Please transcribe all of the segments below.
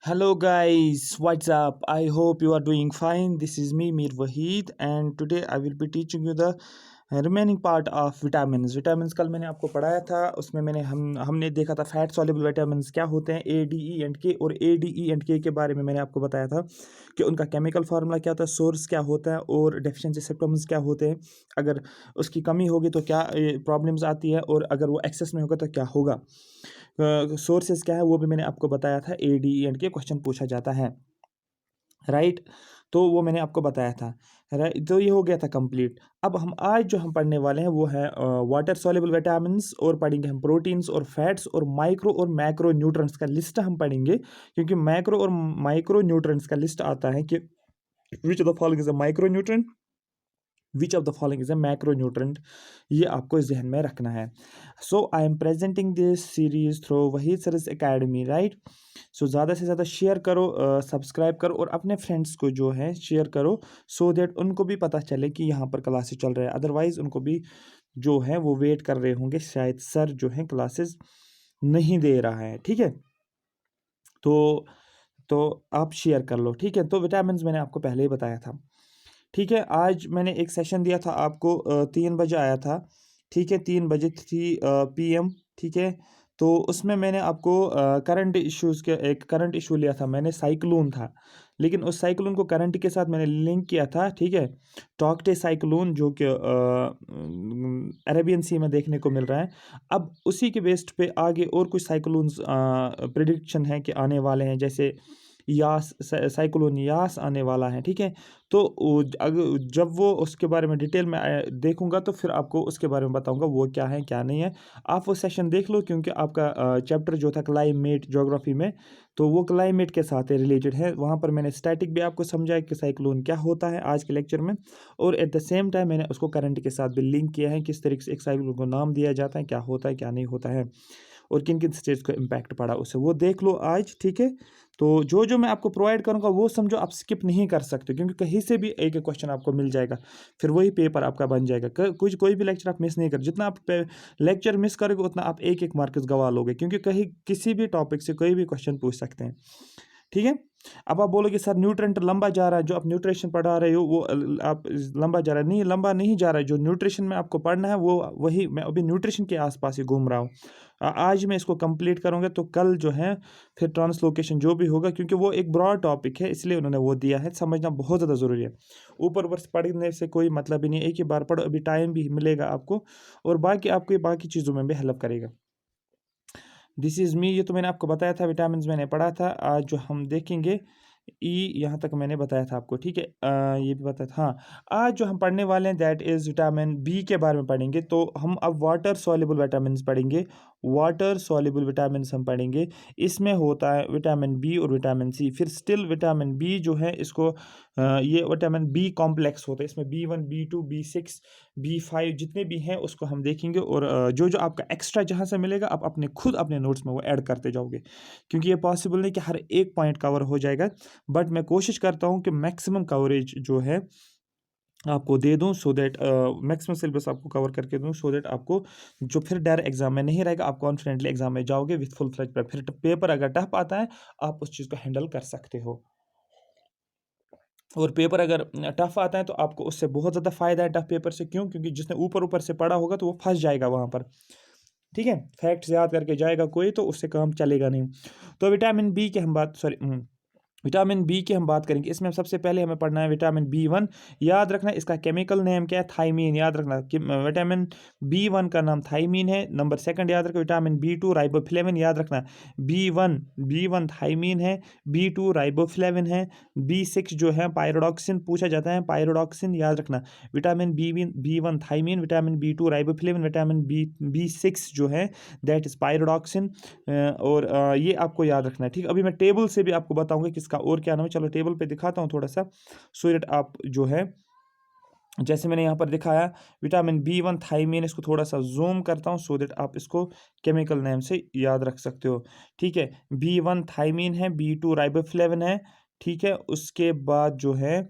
Hello guys, what's up? I hope you are doing fine. This is me Mir Wahid and today I will be teaching you the remaining part of vitamins. Vitamins कल मैंने आपको पढ़ाया था, उसमें हमने देखा था fat soluble vitamins क्या होते हैं, A, D, E and K, और A, D, E and K के बारे में मैंने आपको बताया था कि उनका केमिकल फार्मूला क्या होता है, सोर्स क्या होता है और डेफिशिएंसी सिम्टम्स क्या होते हैं। अगर उसकी कमी होगी तो क्या प्रॉब्लम्स आती है और अगर वो एक्सेस में होगा तो क्या होगा। सोर्सेज क्या है वो भी मैंने आपको बताया था, ए डी एंड के क्वेश्चन पूछा जाता है, राइट। तो वो मैंने आपको बताया था, राइट। तो ये हो गया था कंप्लीट। अब आज जो हम पढ़ने वाले हैं वो है वाटर सॉल्युबल विटामिन्स, और पढ़ेंगे हम प्रोटीन्स और फैट्स और माइक्रो और मैक्रो न्यूट्रिएंट्स का लिस्ट हम पढ़ेंगे, क्योंकि मैक्रो और माइक्रो न्यूट्रिएंट्स का लिस्ट आता है कि which of the following is a micro nutrient, which of the following is a macro nutrient. ये आपको जहन में रखना है। So I am presenting this series through Waheed Saras Academy, right. So ज़्यादा से ज़्यादा शेयर करो, सब्सक्राइब करो और अपने फ्रेंड्स को जो है शेयर करो, सो दैट उनको भी पता चले कि यहाँ पर क्लासेस चल रहे हैं। अदरवाइज़ उनको भी जो है वो वेट कर रहे होंगे, शायद सर जो है क्लासेस नहीं दे रहा है, ठीक है। तो तो आप शेयर कर लो, ठीक है। तो विटामिन मैंने आपको पहले ही बताया था, ठीक है। आज मैंने एक सेशन दिया था आपको, 3 बजे आया था, ठीक है, 3 बजे 3 PM, ठीक है। तो उसमें मैंने आपको करंट इश्यूज़ के एक करंट इशू लिया था, मैंने साइक्लोन था, लेकिन उस साइक्लोन को करंट के साथ मैंने लिंक किया था, ठीक है। टॉकटे साइक्लोन जो कि अरेबियन सी में देखने को मिल रहा है। अब उसी के बेस्ड पे आगे और कुछ साइक्लोन्स प्रिडिक्शन है कि आने वाले हैं, जैसे यास, साइक्लोन यास आने वाला है, ठीक है। तो जब वो उसके बारे में डिटेल में देखूंगा तो फिर आपको उसके बारे में बताऊंगा वो क्या है क्या नहीं है। आप वो सेशन देख लो, क्योंकि आपका चैप्टर जो था क्लाइमेट ज्योग्राफी में, तो वो क्लाइमेट के साथ रिलेटेड है। वहाँ पर मैंने स्टैटिक भी आपको समझाया कि साइक्लोन क्या होता है आज के लेक्चर में, और एट द सेम टाइम मैंने उसको करंट के साथ भी लिंक किया है, किस तरीके से एक साइक्लोन को नाम दिया जाता है, क्या होता है क्या नहीं होता है, और किन किन स्टेट्स को इम्पैक्ट पड़ा उससे, वो देख लो आज, ठीक है। तो जो जो मैं आपको प्रोवाइड करूँगा वो समझो आप स्किप नहीं कर सकते, क्योंकि कहीं से भी एक एक क्वेश्चन आपको मिल जाएगा, फिर वही पेपर आपका बन जाएगा। कुछ कोई भी लेक्चर आप मिस नहीं कर, जितना आप लेक्चर मिस करोगे उतना आप एक एक मार्क्स गवा लोगे, क्योंकि कहीं किसी भी टॉपिक से कोई भी क्वेश्चन पूछ सकते हैं, ठीक है। अब आप बोलोगे सर न्यूट्रेंट लंबा जा रहा है, जो आप न्यूट्रिशन पढ़ा रहे हो वो आप लंबा जा रहा है, नहीं लंबा नहीं जा रहा है। जो न्यूट्रिशन में आपको पढ़ना है वो वही मैं अभी न्यूट्रिशन के आसपास ही घूम रहा हूँ। आज मैं इसको कंप्लीट करूँगा तो कल जो है फिर ट्रांसलोकेशन जो भी होगा, क्योंकि वो एक ब्रॉड टॉपिक है इसलिए उन्होंने वो दिया है, समझना बहुत ज़्यादा ज़रूरी है। ऊपर ऊपर से पढ़ने से कोई मतलब ही नहीं है, एक ही बार पढ़ो, अभी टाइम भी मिलेगा आपको, और बाकी आपको ये बाकी चीज़ों में भी हेल्प करेगा। दिस इज़ मी, ये तो मैंने आपको बताया था, विटामिन मैंने पढ़ा था। आज जो हम देखेंगे ई, यहाँ तक मैंने बताया था आपको, ठीक है। ये भी बताया था, हाँ। आज जो हम पढ़ने वाले हैं दैट इज़ विटामिन बी के बारे में पढ़ेंगे। तो हम अब वाटर सॉल्युबल विटामिन पढ़ेंगे, वाटर सॉल्युबल विटामिन हम पढ़ेंगे। इसमें होता है विटामिन बी और विटामिन सी। फिर स्टिल विटामिन बी जो है इसको ये विटामिन बी कॉम्प्लेक्स होता है, इसमें B1 B2 B6 B5 जितने भी हैं उसको हम देखेंगे, और जो जो आपका एक्स्ट्रा जहाँ से मिलेगा आप अपने खुद अपने नोट्स में वो ऐड करते जाओगे, क्योंकि ये पॉसिबल नहीं कि हर एक पॉइंट कवर हो जाएगा, बट मैं कोशिश करता हूँ कि मैक्सिमम कवरेज जो है आपको दे दूँ, सो दैट मैक्सिमम सिलेबस आपको कवर करके दूँ, सो दैट आपको जो फिर डायरेक्ट एग्जाम में नहीं रहेगा, आप कॉन्फिडेंटली एग्जाम में जाओगे विथ फुल फ्लेज पर। फिर पेपर अगर टफ आता है आप उस चीज़ को हैंडल कर सकते हो, और पेपर अगर टफ आता है तो आपको उससे बहुत ज़्यादा फ़ायदा है टफ पेपर से। क्यों? क्योंकि जिसने ऊपर ऊपर से पढ़ा होगा तो वो फंस जाएगा वहाँ पर, ठीक है। फैक्ट्स याद करके जाएगा कोई तो उससे काम चलेगा नहीं। तो विटामिन बी की हम बात, सॉरी, विटामिन बी की हम बात करेंगे। इसमें सबसे पहले हमें पढ़ना है विटामिन B1। याद रखना इसका केमिकल नेम क्या है, थाइमीन। याद रखना कि विटामिन B1 का नाम थाइमीन है। नंबर सेकंड याद रखो विटामिन B2 राइबोफ्लेविन। याद रखना B1 थाइमीन है, B2 राइबोफ्लेविन है, B6 जो है पायरोडॉक्सिन पूछा जाता है, पायरोडॉक्सिन याद रखना। Vitamin B1 thiamine, vitamin B2 riboflavin, vitamin B6 जो है दैट इज पायरोडॉक्सिन। और ये आपको याद रखना है, ठीक। अभी मैं टेबल से भी आपको बताऊंगा किसका और क्या नाम है। चलो टेबल पे दिखाता हूँ थोड़ा सा, सो दैट आप जो है, जैसे मैंने यहाँ पर दिखाया विटामिन B1 थाइमीन, इसको थोड़ा सा जूम करता हूँ सो दैट आप इसको केमिकल नेम से याद रख सकते हो, ठीक है। B1 थाइमीन है, B2 राइबोफ्लेविन है, ठीक है। उसके बाद जो है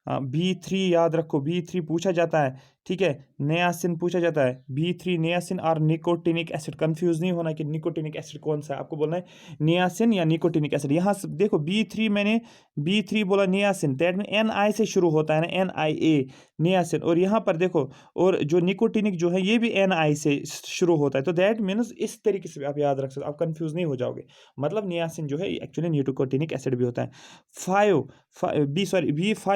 B3 याद रखो, B3 पूछा जाता है ठीक है, नियासिन पूछा जाता है, B3 नियासिन और निकोटिनिक एसिड। कंफ्यूज नहीं होना कि निकोटिनिक एसिड कौन सा है, आपको बोलना है नियासिन या निकोटिनिक एसिड। यहाँ से देखो B3 मैंने B3 बोला नियासिन, दैट में NI से शुरू होता है ना, NIA नियासिन। और यहाँ पर देखो, और जो निकोटिनिक जो है ये भी NI से शुरू होता है, तो दैट मीन्स इस तरीके से आप याद रख सकते हो, आप कंफ्यूज नहीं हो जाओगे। मतलब नियासिन जो है एक्चुअली निकोटिनिक एसिड भी होता है। 5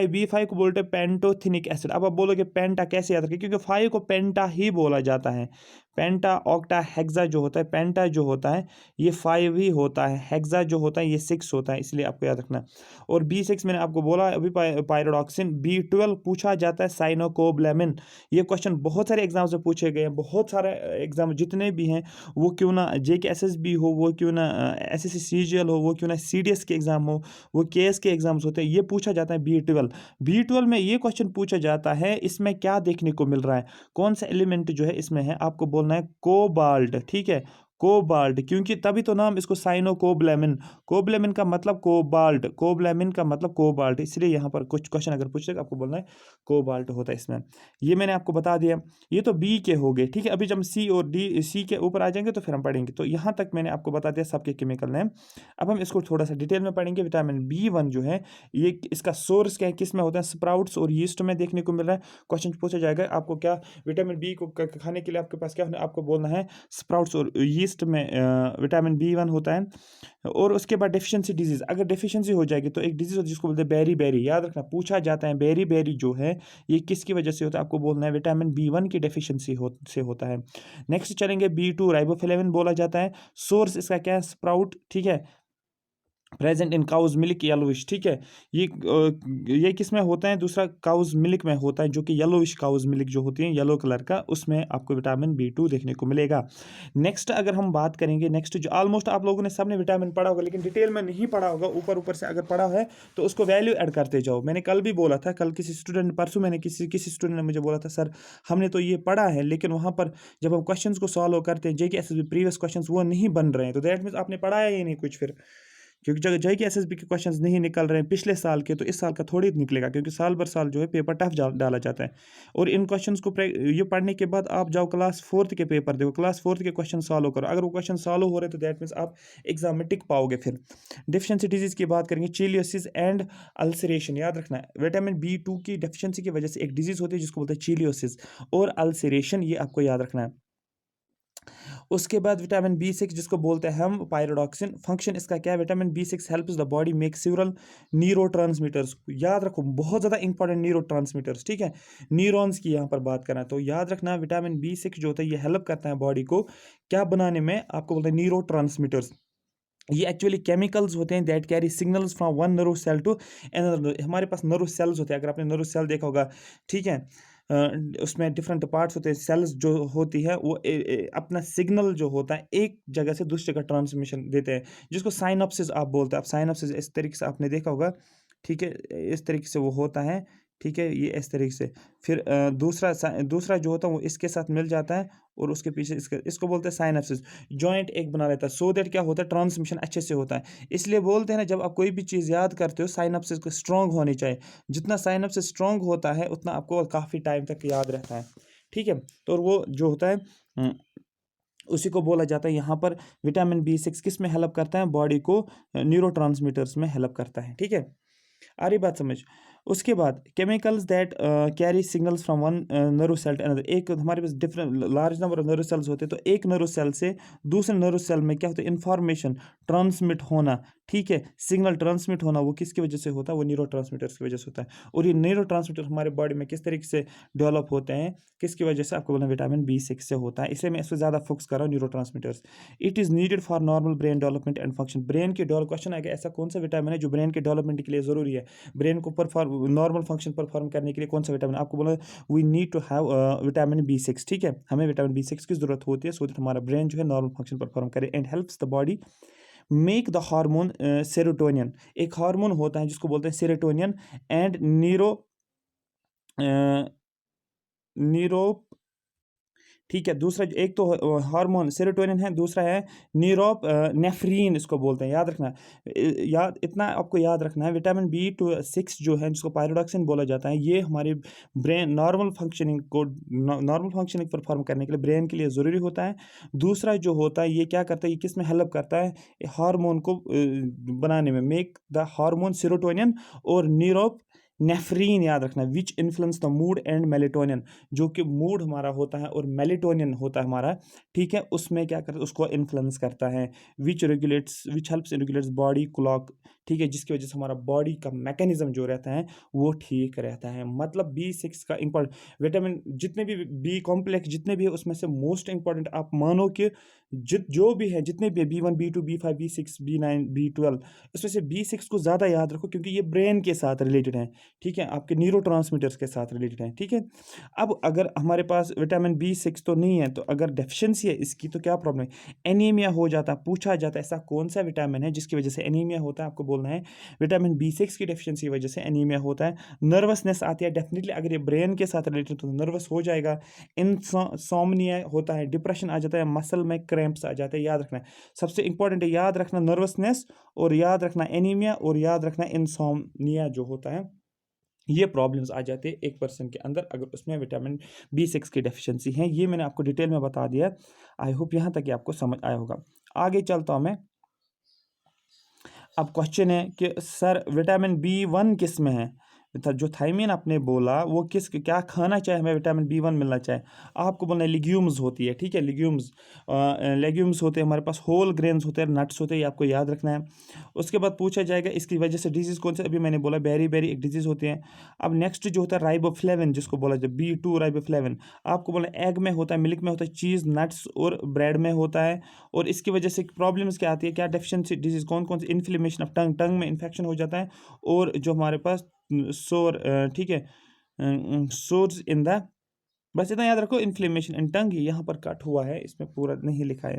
B5 को बोलते हैं पेंटोथिनिक एसिड। अब आप बोलोगे पेंटा कैसे याद रखें, क्योंकि 5 को पेंटा ही बोला जाता है। पेंटा, ऑक्टा, हेक्सा जो होता है, पेंटा जो होता है ये 5 ही होता है, हेक्सा जो होता है ये 6 होता है, इसलिए आपको याद रखना है। और B6 मैंने आपको बोला अभी पायरोडॉक्सिन। B12 पूछा जाता है साइनोकोबैलेमिन। ये क्वेश्चन बहुत सारे एग्जाम से पूछे गए हैं, बहुत सारे एग्जाम जितने भी हैं, वो क्यों ना JKSSB हो, वो क्यों ना SSC CGL हो, वो क्यों ना CDS के एग्जाम हो, वो KS के एग्जाम्स होते हैं, ये पूछा जाता है B12 में ये क्वेश्चन पूछा जाता है, इसमें क्या देखने को मिल रहा है, कौन सा एलिमेंट जो है इसमें है, आपको बोलना है कोबाल्ट। ठीक है, कोबाल्ट, क्योंकि तभी तो नाम इसको साइनोकोबैलेमिन। कोबैलेमिन का मतलब कोबाल्ट, कोबैलेमिन का मतलब कोबाल्ट, इसलिए यहाँ पर कुछ क्वेश्चन अगर पूछे आपको बोलना है कोबाल्ट होता है इसमें। ये मैंने आपको बता दिया, ये तो बी के हो गए। ठीक है, अभी जब सी और डी सी के ऊपर आ जाएंगे तो फिर हम पढ़ेंगे। तो यहाँ तक मैंने आपको बता दिया सबके केमिकल नेम। अब हम इसको थोड़ा सा डिटेल में पढ़ेंगे। विटामिन B1 जो है ये इसका सोर्स क्या है, किस में होता है, स्प्राउट्स और यीस्ट में देखने को मिल रहा है। क्वेश्चन पूछा जाएगा आपको क्या विटामिन बी को खाने के लिए आपके पास क्या होना है, आपको बोलना है स्प्राउट्स और यीस्ट में विटामिन B1 होता है। और उसके बाद डेफिशिएंसी डिजीज, अगर डेफिशिएंसी हो जाएगी तो एक डिजीज होती है जिसको बोलते हैं बेरी बेरी, याद रखना पूछा जाता है बेरी बेरी जो है ये किसकी वजह से होता है, आपको बोलना है विटामिन B1 की डेफिशिएंसी से होता है। नेक्स्ट चलेंगे B2 राइबोफ्लेविन बोला जाता है। सोर्स इसका क्या है, स्प्राउट। ठीक है, present in cow's milk yellowish. ठीक है, ये किस में होता है, दूसरा काउज मिल्क में होता है, जो कि येलोविश काउज मिल्क जो होती है येलो कलर का, उसमें आपको विटामिन B2 देखने को मिलेगा। नेक्स्ट अगर हम बात करेंगे, नेक्स्ट जो ऑलमोस्ट आप लोगों ने सबने विटामिन पढ़ा होगा, लेकिन डिटेल में नहीं पढ़ा होगा, ऊपर ऊपर से अगर पढ़ा है तो उसको वैल्यू ऐड करते जाओ। मैंने कल भी बोला था, कल किसी स्टूडेंट, परसों मैंने किसी स्टूडेंट ने मुझे बोला था सर हमने तो ये पढ़ा है, लेकिन वहाँ पर जब हम क्वेश्चन को सॉल्व करते हैं JKSSB प्रीवियस क्वेश्चन वो नहीं बन रहे हैं, तो दैट मीन्स आपने पढ़ाया ही नहीं कुछ फिर। क्योंकि जब JKSSB के क्वेश्चंस नहीं निकल रहे हैं पिछले साल के, तो इस साल का थोड़ी निकलेगा, क्योंकि साल भर साल जो है पेपर टफ डाला जाता है। और इन क्वेश्चंस को ये पढ़ने के बाद आप जाओ क्लास 4th के पेपर देखो, क्लास 4th के क्वेश्चन सॉल्व करो, अगर वो क्वेश्चन सॉल्व हो रहे तो दैट मीन्स आप एग्जाम में टिक पाओगे। फिर डिफिशियंसी डिजीज की बात करेंगे, चिलियोसिस एंड अल्सरेशन। याद रखना है विटामिन B2 की डेफिशिएंसी की वजह से एक डिजीज होती है जिसको बोलते हैं चिलियोसिस और अल्सरेशन, ये आपको याद रखना है। उसके बाद विटामिन B6 जिसको बोलते हैं हम पायरोडॉक्सिन। फंक्शन इसका क्या है, vitamin B6 helps the body make several neurotransmitters. याद रखो बहुत ज़्यादा इंपॉर्टेंट न्यूरोट्रांसमीटर्स। ठीक है, न्यूरॉन्स की यहाँ पर बात करना है, तो याद रखना विटामिन B6 जो होता है ये हेल्प करता है बॉडी को क्या बनाने में, आपको बोलते हैं न्यूरोट्रांसमीटर्स। ये एक्चुअली केमिकल्स होते हैं that carry signals from one nerve cell to another. हमारे पास नर्व सेल्स होते हैं, अगर आपने नर्व सेल देखा होगा, ठीक है, उसमें डिफरेंट पार्ट्स होते हैं, सेल्स जो होती है वो अपना सिग्नल जो होता है एक जगह से दूसरी जगह ट्रांसमिशन देते हैं, जिसको साइनॉप्सिस आप बोलते हैं। आप साइनॉप्सिस इस तरीके से आपने देखा होगा, ठीक है, इस तरीके से वो होता है। ठीक है, ये इस तरीके से। फिर दूसरा जो होता है वो इसके साथ मिल जाता है और उसके पीछे इसको बोलते हैं साइनैप्सिस। जॉइंट एक बना लेता है, सो दैट क्या होता है, ट्रांसमिशन अच्छे से होता है। इसलिए बोलते हैं ना, जब आप कोई भी चीज़ याद करते हो साइनैप्सिस को स्ट्रॉन्ग होनी चाहिए, जितना साइनैप्सिस स्ट्रॉन्ग होता है उतना आपको काफ़ी टाइम तक याद रहता है। ठीक है, तो वो जो होता है उसी को बोला जाता है यहाँ पर विटामिन B6 किस में हेल्प करता है, बॉडी को न्यूरोट्रांसमीटर्स में हेल्प करता है। ठीक है, आ रही बात समझ। उसके बाद chemicals that carry signals from one nerve cell to another. एक हमारे पास different large number of nerve cells होते हैं, तो एक नर्व सेल से दूसरे नर्व सेल में क्या होता है, इंफॉर्मेशन ट्रांसमिट होना। ठीक है, सिग्नल ट्रांसमिट होना वो किसकी वजह से होता है, वो न्यूरो की वजह से होता है। और ये न्यूरो हमारे बॉडी में किस तरीके से डेवलप होते हैं, किसकी वजह से, आपको बोलना विटामिन B6 से होता है। इसलिए मैं इस पर ज़्यादा फोकस कर रहा हूँ, neuro. It is needed for normal brain development and function. Brain के डेवलप क्वेश्चन है कि ऐसा कौन सा विटामिन है जो ब्रेन के डेवलपमेंट के लिए ज़रूरी है, ब्रेन को नॉर्मल फंक्शन परफॉर्म करने के लिए कौन सा विटामिन, आपको बोला we need to have vitamin B6। ठीक है, हमें विटामिन B6 की जरूरत होती है सो दैट हमारा ब्रेन जो है नॉर्मल फंक्शन परफॉर्म करे and helps the body make the hormone serotonin. एक हार्मोन होता है जिसको बोलते हैं सेरोटोनियन एंड न्यूरो ठीक है। दूसरा एक तो हार्मोन सेरोटोनिन है, दूसरा है नेफ्रीन इसको बोलते हैं, याद रखना। याद इतना आपको याद रखना है, विटामिन B6 जो है जिसको पायरोडॉक्सिन बोला जाता है, ये हमारे ब्रेन नॉर्मल फंक्शनिंग परफॉर्म करने के लिए ब्रेन के लिए ज़रूरी होता है। दूसरा जो होता है ये क्या करता है, ये किस में हेल्प करता है, हार्मोन को बनाने में, मेक द हार्मोन सेरोटोनिन और नेफ्रीन, याद रखना, which influence the mood and melatonin, जो कि मूड हमारा होता है और मेलेटोनिन होता है हमारा, ठीक है, उसमें क्या करता है, उसको इन्फ्लुएंस करता है, which helps regulates body clock, ठीक है, जिसकी वजह से हमारा बॉडी का मैकेनिज्म जो रहता है वो ठीक रहता है। मतलब B6 का इंपॉर्टेंट विटामिन, जितने भी बी कॉम्प्लेक्स जितने भी है उसमें से मोस्ट इंपॉर्टेंट आप मानो कि जो भी है, जितने भी B1 B2 B5 B6 B9 B12, इसमें से B6 को ज़्यादा याद रखो क्योंकि ये ब्रेन के साथ रिलेटेड है, ठीक है, आपके न्यूरोट्रांसमीटर्स के साथ रिलेटेड है, ठीक है। अब अगर हमारे पास विटामिन B6 तो नहीं है, तो अगर डेफिशिएंसी है इसकी तो क्या प्रॉब्लम है, एनीमिया हो जाता है। पूछा जाता है ऐसा कौन सा विटामिन है जिसकी वजह से एनीमिया होता है, आपको बोलना है विटामिन B6 की डेफिशिएंसी की वजह से एनीमिया होता है। नर्वसनेस आती है, डेफिनेटली अगर ये ब्रेन के साथ रिलेटेड तो नर्वस हो जाएगा। इंसोम्निया होता है, डिप्रेशन आ जाता है, मसल में क्रैम्प्स आ जाते हैं, याद रखना है। सबसे इंपॉर्टेंट है याद रखना नर्वसनेस, और याद रखना एनीमिया, और याद रखना इंसोम्निया जो होता है, ये प्रॉब्लम्स आ जाते हैं एक पर्सन के अंदर अगर उसमें विटामिन B6 की डेफिशिएंसी है। ये मैंने आपको डिटेल में बता दिया। आई होप यहाँ तक ये आपको समझ आया होगा। आगे चलता हूँ मैं। अब क्वेश्चन है कि सर विटामिन B1 किस में है, जो थायमिन आपने बोला वो क्या खाना चाहिए हमें विटामिन B1 मिलना चाहिए, आपको बोलना है लिग्यूम्स होती है, ठीक है, लेग्यूम्स होते हैं हमारे पास, होल ग्रेन्स होते हैं, नट्स होते हैं, ये आपको याद रखना है। उसके बाद पूछा जाएगा इसकी वजह से डिजीज़ कौन सी, अभी मैंने बोला बेरी एक डिजीज़ होती है। अब नेक्स्ट जो होता है राइबोफ्लेविन, जिसको बोला जाए B2 राइबोफ्लेविन, आपको बोला एग में होता है, मिल्क में होता है, चीज़ नट्स और ब्रेड में होता है। और इसकी वजह से प्रॉब्लम्स क्या आती है, क्या डेफिशिएंसी डिजीज़ कौन सी, इन्फ्लेमेशन ऑफ टंग में इन्फेक्शन हो जाता है, और जो हमारे पास सोर, ठीक है, सोर्स इन द, बस इतना याद रखो, इन्फ्लेमेशन इन टंग, यहाँ पर कट हुआ है, इसमें पूरा नहीं लिखा है।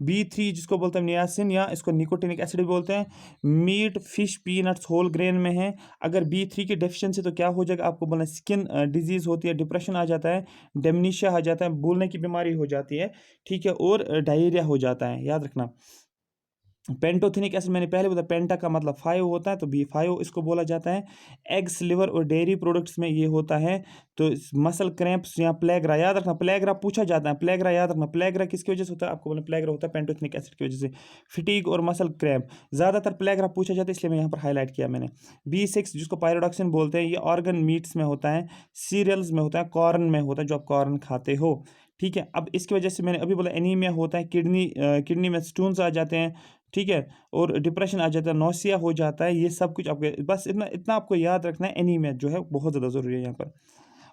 B3 जिसको बोलते हैं नियासिन, या इसको निकोटिनिक एसिड बोलते हैं, meat fish peanuts whole grain में है। अगर B3 की डेफिशिएंसी तो क्या हो जाएगा, आपको बोलना स्किन डिजीज़ होती है, डिप्रेशन आ जाता है, डेमनीशिया आ जाता है, भूलने की बीमारी हो जाती है, ठीक है, और डायरिया हो जाता है, याद रखना। पेंटोथेनिक एसिड मैंने पहले बताया, पेंटा का मतलब 5 होता है, तो B5 इसको बोला जाता है। एग्स, लिवर और डेयरी प्रोडक्ट्स में ये होता है। तो मसल क्रैम्प्स या प्लेग्रा, याद रखना, प्लेग्रा पूछा जाता है, प्लेग्रा याद रखना, प्लेग्रा किसकी वजह से होता है, आपको बोला प्लेग्रा होता है पेंटोथेनिक एसिड की वजह से। फिटीग और मसल क्रैम्प, ज़्यादातर प्लेग्रा पूछा जाता है, इसलिए मैं यहाँ पर हाईलाइट किया मैंने। B6 जिसको पायरोडॉक्सिन बोलते हैं, ये ऑर्गन मीट्स में होता है, सीरियल्स में होता है, कॉर्न में होता है, जो आप कॉर्न खाते हो, ठीक है। अब इसकी वजह से मैंने अभी बोला एनीमिया होता है, किडनी में स्टोन्स आ जाते हैं, ठीक है, और डिप्रेशन आ जाता है, नौसिया हो जाता है, ये सब कुछ आपके बस इतना इतना आपको याद रखना है, एनीमिया जो है बहुत ज़्यादा ज़रूरी है यहाँ पर।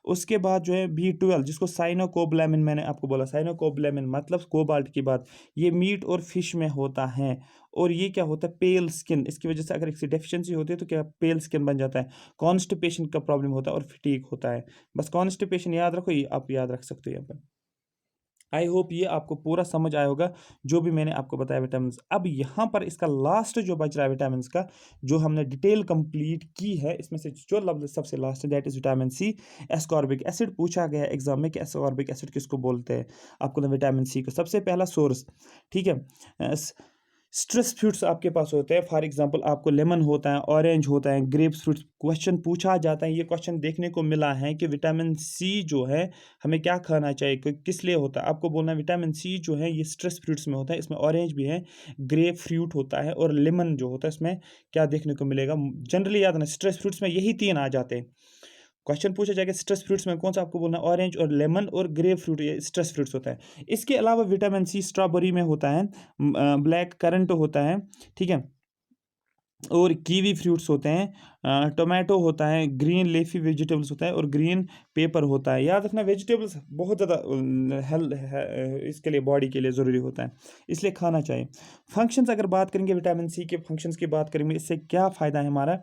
उसके बाद जो है B12 जिसको साइनोकोबैलामिन, मैंने आपको बोला साइनोकोबैलामिन मतलब कोबाल्ट की बात, ये मीट और फिश में होता है। और ये क्या होता है, पेल स्किन, इसकी वजह से अगर इसकी डेफिशिएंसी होती है तो क्या पेल स्किन बन जाता है, कॉन्स्टिपेशन का प्रॉब्लम होता है, और फिटीग होता है। बस कॉन्स्टिपेशन याद रखो, ये आप याद रख सकते हो यहाँ पर। आई होप ये आपको पूरा समझ आया होगा जो भी मैंने आपको बताया विटामिन। अब यहाँ पर इसका लास्ट जो बच रहा है विटामिन का, जो हमने डिटेल कंप्लीट की है, इसमें से जो लफ्ज सबसे लास्ट है that is vitamin C। Ascorbic acid पूछा गया है एग्जाम में कि एस्कॉर्बिक एसिड किसको बोलते हैं, आपको ना विटामिन C को सबसे पहला सोर्स, ठीक है। स्ट्रेस फ्रूट्स आपके पास होते हैं, फॉर एग्जांपल आपको लेमन होता है, ऑरेंज होता है, ग्रेप्स फ्रूट्स। क्वेश्चन पूछा जाता है, ये क्वेश्चन देखने को मिला है कि विटामिन C जो है हमें क्या खाना चाहिए, किस लिए होता है, आपको बोलना है विटामिन C जो है ये स्ट्रेस फ्रूट्स में होता है, इसमें ऑरेंज भी है, ग्रेप फ्रूट होता है, और लेमन जो होता है इसमें क्या देखने को मिलेगा, जनरली याद ना स्ट्रेस फ्रूट्स में यही 3 आ जाते हैं। क्वेश्चन पूछा जाएगा स्ट्रेस फ्रूट्स में कौन सा, आपको बोलना ऑरेंज और लेमन और ग्रेप फ्रूट, ये स्ट्रेस फ्रूट्स होता है। इसके अलावा विटामिन C स्ट्रॉबेरी में होता है, ब्लैक करंट होता है, ठीक है, और कीवी फ्रूट्स होते हैं, टोमेटो होता है, ग्रीन लीफी वेजिटेबल्स होता है, और ग्रीन पेपर होता है। याद रखना वेजिटेबल्स बहुत ज़्यादा हेल्थ इसके लिए बॉडी के लिए ज़रूरी होता है, इसलिए खाना चाहिए। फंक्शंस अगर बात करेंगे विटामिन C के फंक्शंस की बात करेंगे, इससे क्या फ़ायदा है हमारा,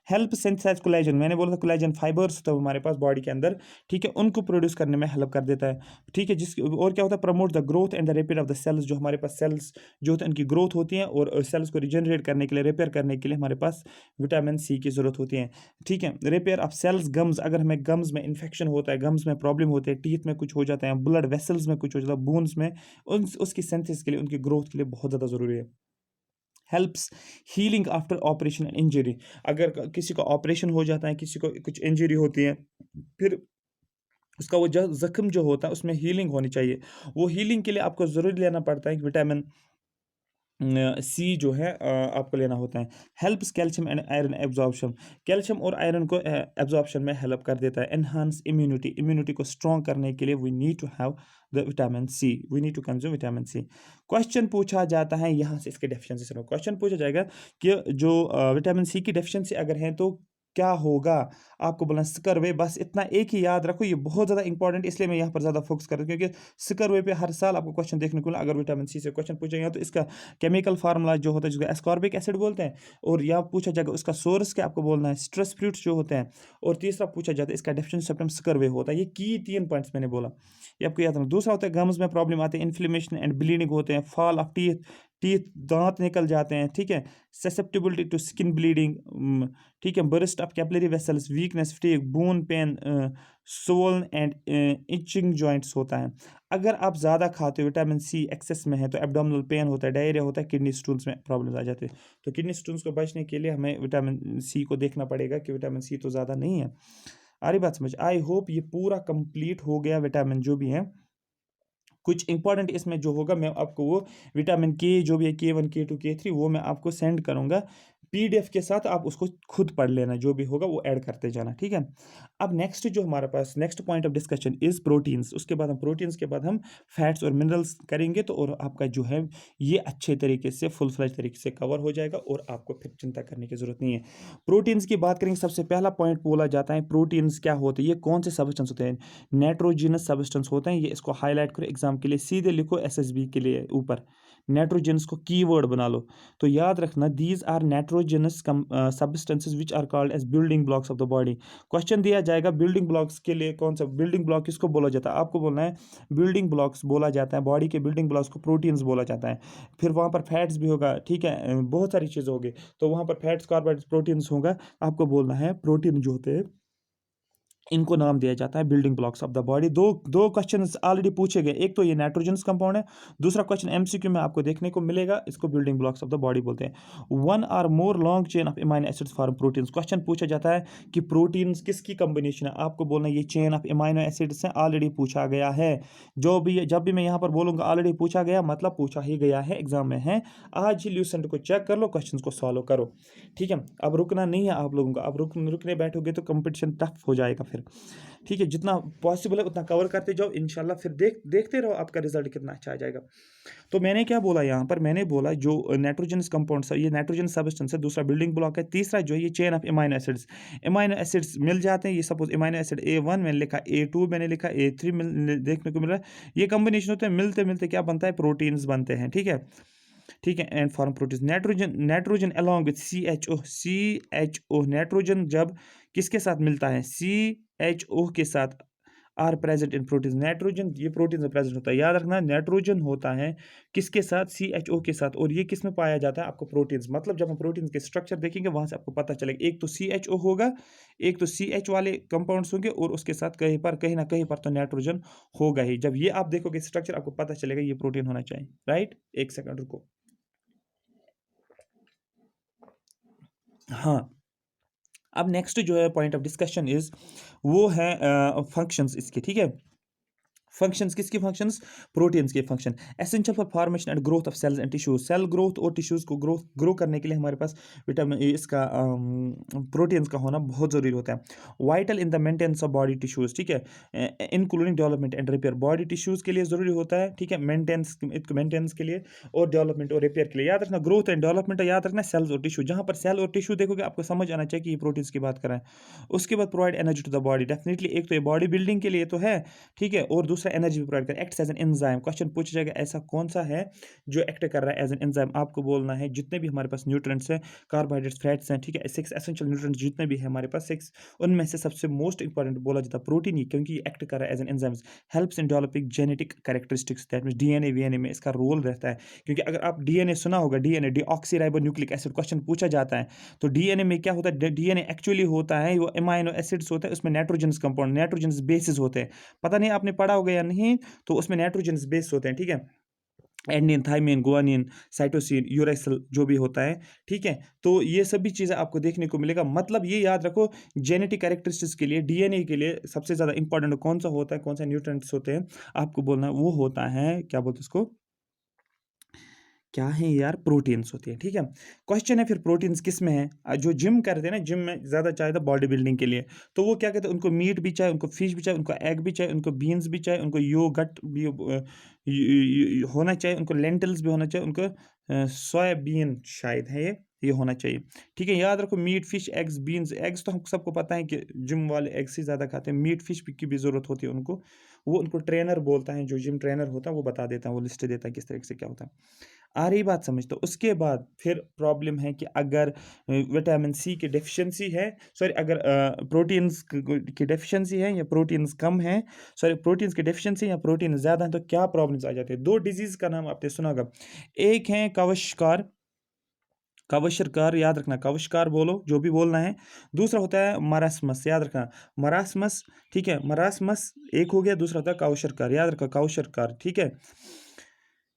हेल्प सिंथेसाइज कोलेजन, मैंने बोला था कोलेजन फाइबर्स होता है हमारे पास बॉडी के अंदर, ठीक है, उनको प्रोड्यूस करने में हेल्प कर देता है, ठीक है। और क्या होता है, promote the growth and the repair of the cells, जो हमारे पास सेल्स जो होते हैं उनकी ग्रोथ होती है, और सेल्स को रिजनरेट करने के लिए, रिपेयर करने के लिए हमारे पास विटामिन C की ज़रूरत ज़रूरत होती है, ठीक है। रिपेयर ऑफ सेल्स, गम्स, अगर हमें गम्स में इन्फेक्शन होता है, गम्स में प्रॉब्लम होते हैं, टीथ में कुछ हो जाता है, ब्लड वेसल्स में कुछ हो जाता है, बोन्स में, उसकी सिंथेसिस के लिए, उनकी ग्रोथ के लिए बहुत ज़्यादा ज़रूरी है। Helps healing after operation and injury, अगर किसी को ऑपरेशन हो जाता है, किसी को कुछ इंजरी होती है, फिर उसका वो जख्म जो होता है उसमें हीलिंग होनी चाहिए। वो हीलिंग के लिए आपको ज़रूर लेना पड़ता है कि विटामिन सी जो है आपको लेना होता है। Helps calcium and iron absorption, calcium और आयरन को एब्जॉर्प्शन में हेल्प कर देता है। एनहांस इम्यूनिटी, इम्यूनिटी को स्ट्रॉन्ग करने के लिए we need to have the vitamin C, we need to consume vitamin C. Question पूछा जाता है यहाँ से इसके डेफिशिएंसी से, क्वेश्चन पूछा जाएगा कि जो विटामिन सी की डेफिशिएंसी अगर है तो क्या होगा, आपको बोलना सिकर वे, बस इतना एक ही याद रखो, ये बहुत ज़्यादा इंपॉर्टेंट, इसलिए मैं यहाँ पर ज़्यादा फोकस कर रहा हूँ, क्योंकि सिकर वे पे हर साल आपको क्वेश्चन देखने को मिला। अगर विटामिन सी से क्वेश्चन पूछेंगे तो इसका केमिकल फार्मूला जो होता है, जिसको एस्कॉर्बिक एसिड बोलते हैं, और यहाँ पूछा जाएगा उसका सोर्स क्या, आपको बोलना है स्ट्रेस फ्रूट्स जो होते हैं, और तीसरा पूछा जाता है इसका डेफिशिएंसी सिम्पटम सिकर वे होता है। ये की 3 पॉइंट्स मैंने बोला, ये आपको याद रखना। दूसरा होता है गम्स में प्रॉब्लम आते हैं, इन्फ्लेमेशन एंड ब्लीडिंग होते हैं, फॉल ऑफ टीथ, टीथ दांत निकल जाते हैं, ठीक है, ससेप्टिबिलिटी टू स्किन ब्लीडिंग, ठीक है, burst of capillary vessels, weakness, fatigue, bone pain, swollen and itching joints होता है। अगर आप ज़्यादा खाते हो, विटामिन सी एक्सेस में है, तो एब्डोमिनल पेन होता है, डायरिया होता है, किडनी स्टोन्स में प्रॉब्लम आ जाते हैं। तो किडनी स्टोन्स को बचने के लिए हमें विटामिन सी को देखना पड़ेगा कि विटामिन सी तो ज़्यादा नहीं है। आ रही बात समझ? आई होप ये पूरा कंप्लीट हो गया विटामिन जो भी है। कुछ इंपॉर्टेंट इसमें जो होगा मैं आपको वो विटामिन के जो भी है, K1 K2 K3, वो मैं आपको सेंड करूँगा पीडीएफ के साथ, आप उसको खुद पढ़ लेना, जो भी होगा वो ऐड करते जाना, ठीक है। अब नेक्स्ट जो हमारे पास next point of discussion is proteins, उसके बाद हम प्रोटीन्स के बाद हम फैट्स और मिनरल्स करेंगे, तो और आपका जो है ये अच्छे तरीके से फुल फ्लेज तरीके से कवर हो जाएगा और आपको फिर चिंता करने की जरूरत नहीं है। प्रोटीन्स की बात करेंगे, सबसे पहला पॉइंट बोला जाता है प्रोटीन्स क्या होते हैं, ये कौन से सब्सटेंस होते हैं, नाइट्रोजिनस सब्सटेंस होते हैं। ये इसको हाईलाइट करो एग्जाम के लिए, सीधे लिखो एसएसबी के लिए ऊपर, नाइट्रोजन्स को कीवर्ड बना लो। तो याद रखना these are nitrogenous substances which are called as building blocks of the body. Question दिया जाएगा बिल्डिंग ब्लॉक्स के लिए, कौन सा बिल्डिंग ब्लॉक किसको बोला जाता है, आपको बोलना है बिल्डिंग ब्लॉक्स बोला जाता है, बॉडी के बिल्डिंग ब्लॉक्स को प्रोटीन्स बोला जाता है। फिर वहाँ पर फैट्स भी होगा, ठीक है, बहुत सारी चीज़ होगी, तो वहाँ पर फैट्स, कार्बोहाइड्रेट्स, प्रोटीन्स होगा, आपको बोलना है प्रोटीन जो होते हैं इनको नाम दिया जाता है building blocks of the body. दो क्वेश्चंस ऑलरेडी पूछे गए, एक तो ये नाइट्रोजन्स कंपाउंड है, दूसरा क्वेश्चन एमसीक्यू में आपको देखने को मिलेगा, इसको building blocks of the body बोलते हैं। One or more long chain of amino acids form proteins, question पूछा जाता है कि प्रोटीन्स किसकी कॉम्बिनेशन है, आपको बोलना है ये चेन ऑफ अमाइनो एसिड्स है, ऑलरेडी पूछा गया है। जब भी मैं यहाँ पर बोलूँगा ऑलरेडी पूछा गया, मतलब पूछा ही गया है, एग्जाम में है। आज ही ल्यूसेंट को चेक कर लो, क्वेश्चन को सॉल्व करो, ठीक है। अब रुकना नहीं है आप लोगों को, अब रुकने बैठोगे तो कंपटीशन टफ हो जाएगा फिर, ठीक है। जितना पॉसिबल है उतना कवर करते जाओ, इंशाल्लाह फिर देखते रहो आपका रिजल्ट कितना अच्छा आ जाएगा। तो मैंने क्या बोला यहाँ पर, मैंने बोला जो नाइट्रोजनस कंपाउंड्स है, ये नाइट्रोजन सब्सटेंस है, दूसरा बिल्डिंग ब्लॉक है, तीसरा जो है ये chain of amino acids. Amino acids मिल जाते हैं, ये सपोज अमाइनो एसिड A1 मैंने लिखा, A2 मैंने लिखा, A3 देखने को मिल रहा है, ये कॉम्बिनेशन होते हैं, मिलते मिलते क्या बनता है, प्रोटीन्स बनते हैं, ठीक है, ठीक है। And form protein, nitrogen along with CHO, nitrogen जब किसके साथ मिलता है, CHO के साथ, are present in protein, nitrogen ये प्रोटीन में प्रेजेंट होता है, याद रखना नाइट्रोजन होता है किसके साथ, CHO के साथ, और ये किस में पाया जाता है, आपको प्रोटीन्स, मतलब जब हम प्रोटीन के स्ट्रक्चर देखेंगे वहां से आपको पता चलेगा, एक तो CHO होगा, एक तो CH वाले कंपाउंड्स होंगे, और उसके साथ कहीं ना कहीं पर तो नाइट्रोजन होगा ही। जब ये आप देखोगे स्ट्रक्चर, आपको पता चलेगा ये प्रोटीन होना चाहिए, राइट। एक सेकंड रुको, हाँ। अब नेक्स्ट जो है पॉइंट ऑफ डिस्कशन इज वो है फंक्शंस इसके, ठीक है। फंक्शंस किसकी फंक्शंस, प्रोटीन्स के function, essential for formation and growth of cells and tissues, cell growth और टिश्यूज को ग्रो करने के लिए हमारे पास विटामिन इसका प्रोटीन्स का होना बहुत ज़रूरी होता है। Vital in the maintenance of body tissues, ठीक है, including development and repair, body tissues के लिए ज़रूरी होता है, ठीक है, मेंटेनेंस के लिए और डेवलपमेंट और रिपेयर के लिए। याद रखना ग्रोथ एंड डेवलपमेंट याद रखना, सेल्स और टिश्यू, जहाँ पर सेल और टिश्यू देखोगे आपको समझ आना चाहिए कि ये प्रोटीन्स की बात कर रहे हैं। उसके बाद provide energy to the body, definitely एक तो ये बॉडी बिल्डिंग के लिए तो है, ठीक है, और दूसरा दूसरा एनर्जी भी प्रोवाइड कर, acts as an enzyme. Question पूछा जाएगा ऐसा कौन सा है जो एक्ट कर रहा है एज एन एंजाइम। आपको बोलना है जितने भी हमारे पास न्यूट्रिएंट्स हैं, कार्बोहाइड्रेट्स, फैट्स हैं, ठीक है, 6 एसेंशियल न्यूट्रिएंट्स जितने भी हैं हमारे पास 6, उनमें से सबसे मोस्ट इंपॉर्टेंट बोला जाता है प्रोटीन ही, क्योंकि ये एक्ट कर रहा है as an enzymes, helps in developing genetic characteristics, that means DNA VNA में इसका रोल रहता है। क्योंकि अगर आप डीएनए सुना होगा, डीएनए डीऑक्सीराइबोन्यूक्लिक एसिड, क्वेश्चन पूछा जाता है तो डीएनए में क्या होता है, डीएनए एक्चुअली होता है वो अमाइनो एसिड्स होता है, उसमें नाइट्रोजनस कंपाउंड, नाइट्रोजनस बेसिस होते हैं। पता नहीं आपने पढ़ा होगा या नहीं, तो उसमें नाइट्रोजनस बेस होते हैं, ठीक है, adenine, thymine, guanine, cytosine, uracil जो भी होता है, ठीक है। तो ये सभी चीज़ें आपको देखने को मिलेगा। मतलब ये याद रखो, जेनेटिक कैरेक्टरिस्टिक्स के लिए, डीएनए के लिए सबसे ज़्यादा इंपॉर्टेंट कौन सा होता है, कौन सा न्यूट्रिएंट्स होते हैं, आपको बोलना है वो होता है, क्या बोलते हैं उसको, क्या है यार, प्रोटीन्स होती है, ठीक है। क्वेश्चन है फिर प्रोटीन्स किस में है, जो जिम करते हैं ना, जिम में ज़्यादा चाहिए बॉडी बिल्डिंग के लिए, तो वो क्या कहते हैं, उनको मीट भी चाहिए, उनको फिश भी चाहिए, उनको एग भी चाहिए, उनको बीन्स भी चाहिए, उनको योगर्ट भी होना चाहिए, उनको लेंटिल्स भी होना चाहिए, उनको सोयाबीन शायद है ये होना चाहिए, ठीक है। याद रखो, meat, fish, eggs, beans, eggs तो हम सबको पता है कि जिम वाले एग्स ही ज़्यादा खाते हैं, मीट फिश की भी ज़रूरत होती है उनको, वो उनको ट्रेनर बोलता है, जो जिम ट्रेनर होता है वो बता देता है, वो लिस्ट देता है किस तरीके से क्या होता है। आ रही बात समझ, तो उसके बाद फिर प्रॉब्लम है कि अगर विटामिन सी की डेफिशिएंसी है, सॉरी अगर प्रोटीन्स की डेफिशिएंसी है या प्रोटीन्स कम है, सॉरी प्रोटीन्स की डेफिशिएंसी या प्रोटीन ज़्यादा है, तो क्या प्रॉब्लम्स आ जाते हैं। दो डिजीज़ का नाम आपने सुना होगा, एक है कवशकार, कवशरकार, याद रखना, कवशकार बोलो जो भी बोलना है। दूसरा होता है मरासमस, याद रखना, मरासमस, ठीक है, मरासमस एक हो गया, दूसरा होता है कवशरकार, याद रखा, कवशरकार, ठीक है,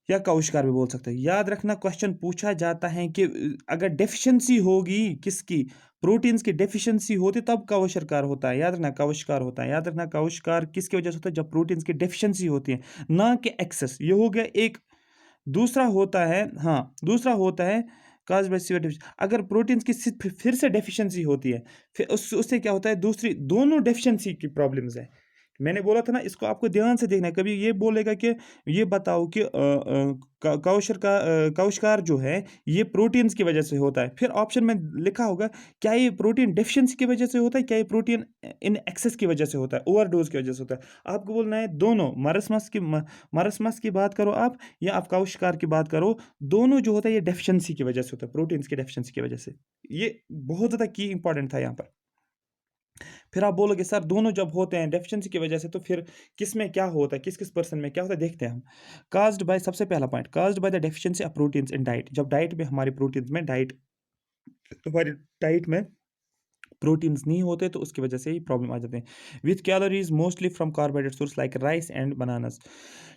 या कवशकार भी बोल सकते हैं। याद रखना, क्वेश्चन पूछा जाता है कि अगर डेफिशिएंसी होगी किसकी, प्रोटीन्स की डेफिशिएंसी होती तब कवशकार होता है, याद रखना, कवशकार होता है, याद रखना, कवशकार किसकी वजह से होता है, जब प्रोटीन्स की डेफिशिएंसी होती है, ना कि एक्सेस। ये हो गया एक। दूसरा होता है, हाँ, दूसरा होता है काज बाय सीवियर डेफिशिएंसी, अगर प्रोटीन्स की फिर से डेफिशिएंसी होती है, फिर उससे क्या होता है, दूसरी दोनों डेफिशिएंसी की प्रॉब्लम्स है। मैंने बोला था ना, इसको आपको ध्यान से देखना है। कभी ये बोलेगा कि ये बताओ कि कवशकार जो है ये प्रोटीन्स की वजह से होता है, फिर ऑप्शन में लिखा होगा क्या ये प्रोटीन डेफिशिएंसी की वजह से होता है, क्या ये प्रोटीन इन एक्सेस की वजह से होता है, ओवरडोज की वजह से होता है। आपको बोलना है दोनों, मरसमस की बात करो आप या आप कवशकार की बात करो, दोनों जो होता है ये डेफिशिएंसी की वजह से होता है, प्रोटीन्स की डेफिशिएंसी की वजह से। ये बहुत ज़्यादा की इंपॉर्टेंट था यहाँ पर। फिर आप बोलोगे सर दोनों जब होते हैं डेफिशिएंसी की वजह से, तो फिर किस में क्या होता है, किस किस पर्सन में क्या होता है, देखते हैं हम। काज्ड बाय, सबसे पहला point, caused by the deficiency of proteins in diet, जब डाइट में हमारी प्रोटीन्स में हमारी डाइट में प्रोटीन्स नहीं होते तो उसकी वजह से ही प्रॉब्लम आ जाते हैं। With calories mostly from carbohydrate source like rice and bananas,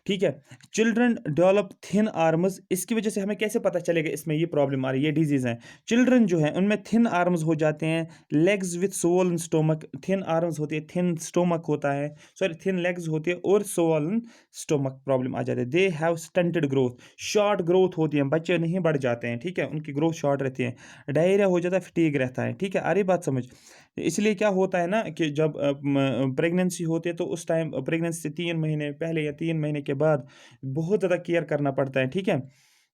ठीक है। चिल्ड्रन डेवलप थिन आर्म्स, इसकी वजह से हमें कैसे पता चलेगा इसमें ये प्रॉब्लम आ रही है, ये डिजीज़ है। चिल्ड्रन जो है उनमें थिन आर्म्स हो जाते हैं, legs with Solan stomach, thin arms होती है, थिन स्टोमक होता है, सॉरी थिन लेग्स होती है और सोलन स्टोमक प्रॉब्लम आ जाती है। They have stunted growth, short growth होती है, बच्चे नहीं बढ़ जाते हैं, ठीक है, उनकी ग्रोथ शॉर्ट रहती है। डायरिया हो जाता है, फटीग रहता है, ठीक है, अरे बात समझ। इसलिए क्या होता है ना कि जब प्रेगनेंसी होती है तो उस टाइम प्रेगनेंसी से 3 महीने पहले या 3 महीने के बाद बहुत ज़्यादा केयर करना पड़ता है, ठीक है।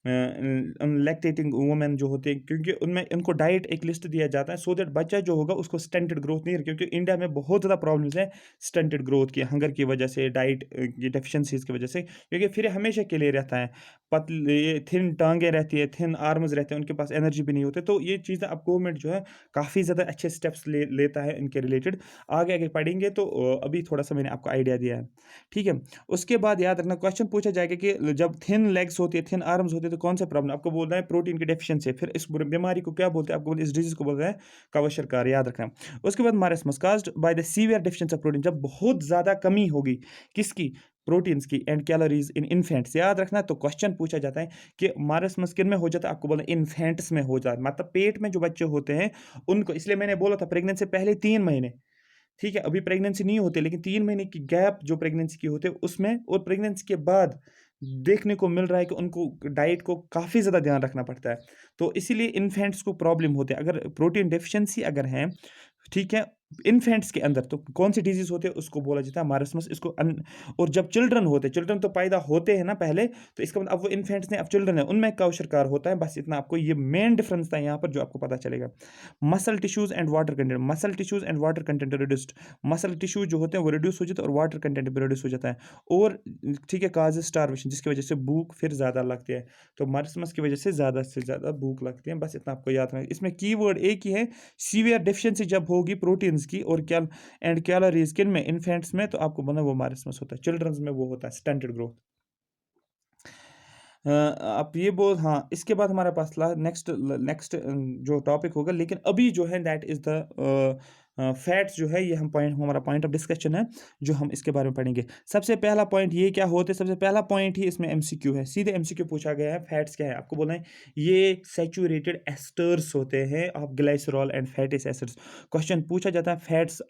लैक्टेटिंग वुमेन जो होते हैं, क्योंकि उनमें उनको डाइट एक लिस्ट दिया जाता है, सो दैट बच्चा जो होगा उसको स्टंटेड ग्रोथ नहीं, क्योंकि इंडिया में बहुत ज़्यादा प्रॉब्लम्स है स्टंटेड ग्रोथ की, हंगर की वजह से, डाइट की डेफिशिएंसीज की वजह से, क्योंकि फिर हमेशा के लिए रहता है, पतले थिन टांगें रहती है, थिन आर्म्स रहते हैं, उनके पास एनर्जी भी नहीं होती। तो ये चीज़ें अब गवर्नमेंट जो है काफ़ी ज़्यादा अच्छे स्टेप्स लेता है इनके रिलेटेड। आगे आगे पढ़ेंगे तो अभी थोड़ा सा मैंने आपको आइडिया दिया है, ठीक है। उसके बाद याद रखना, क्वेश्चन पूछा जाएगा कि जब थिन लेग्स होती है, थिन आर्म्स होती है, तो कौन सा प्रॉब्लम आपको बोल रहा है, प्रोटीन की डेफिशिएंसी। फिर इस बीमारी को क्या बोलते हैं, आपको इस डिजीज को बोल रहा है कवशरकार, याद रखना। उसके बाद marasmus, caused by the severe deficiency of protein, जब बहुत ज़्यादा कमी होगी किसकी, प्रोटीन्स की, एंड कैलोरीज इन इन्फेंट्स, याद रखना। तो क्वेश्चन पूछा जाता है कि मारेस्मस किन में हो जाता है, आपको बोलना इन्फेंट्स में हो जाता है, मतलब पेट में जो बच्चे होते हैं उनको। इसलिए मैंने बोला था प्रेगनेंसी से पहले 3 महीने, ठीक है, अभी प्रेगनेंसी नहीं होती, लेकिन 3 महीने की गैप जो प्रेगनेंसी की होती है उसमें, और प्रेगनेंसी के बाद देखने को मिल रहा है कि उनको डाइट को काफ़ी ज़्यादा ध्यान रखना पड़ता है। तो इसीलिए इन्फेंट्स को प्रॉब्लम होते हैं अगर प्रोटीन डेफिशिएंसी अगर है, ठीक है, इन्फेंट्स के अंदर तो कौन सी डिजीज़ होती है उसको बोला जाता है मारस्मस। इसको और जब चिल्ड्रन होते हैं, चिल्ड्रन तो पैदा होते हैं ना पहले, तो इसका मतलब अब वो इन्फेंट्स नहीं, अब चिल्ड्रन है, उनमें क्वेशरकार होता है। बस इतना आपको ये मेन डिफरेंस था यहाँ पर जो आपको पता चलेगा। Muscle tissues and water content, muscle tissues and water content reduced. Muscle tissue जो होते हैं वो रिड्यूस हो जाते हैं और वाटर कंटेंट भी रिड्यूस हो जाता है। और ठीक है, काज स्टारवेशन, जिसकी वजह से भूख फिर ज़्यादा लगती है। तो मारस्मस की वजह से ज़्यादा भूख लगती है। बस इतना आपको याद रखना। इसमें कीवर्ड एक ही है, सीवियर डेफिशिएंसी जब होगी प्रोटीन्स की और कैलोरीज किन में, इन्फेंट्स में, तो आपको बना वो मारस्मस होता है। चिल्ड्रंस में वो होता है स्टंटेड ग्रोथ। आप ये बोल, हाँ, इसके बाद हमारे पास नेक्स्ट नेक्स्ट जो टॉपिक होगा, लेकिन अभी जो है दैट इज़ द फैट्स जो है, ये हमारा पॉइंट ऑफ डिस्कशन है जो हम इसके बारे में पढ़ेंगे। सबसे पहला पॉइंट ये क्या होते हैं, सबसे पहला पॉइंट ही इसमें एमसीक्यू है, सीधे एमसीक्यू पूछा गया है। फैट्स क्या है आपको बोलना है, ये सैचुरेटेड एस्टर्स होते हैं of glycerol and fatty acids. Question पूछा जाता है fats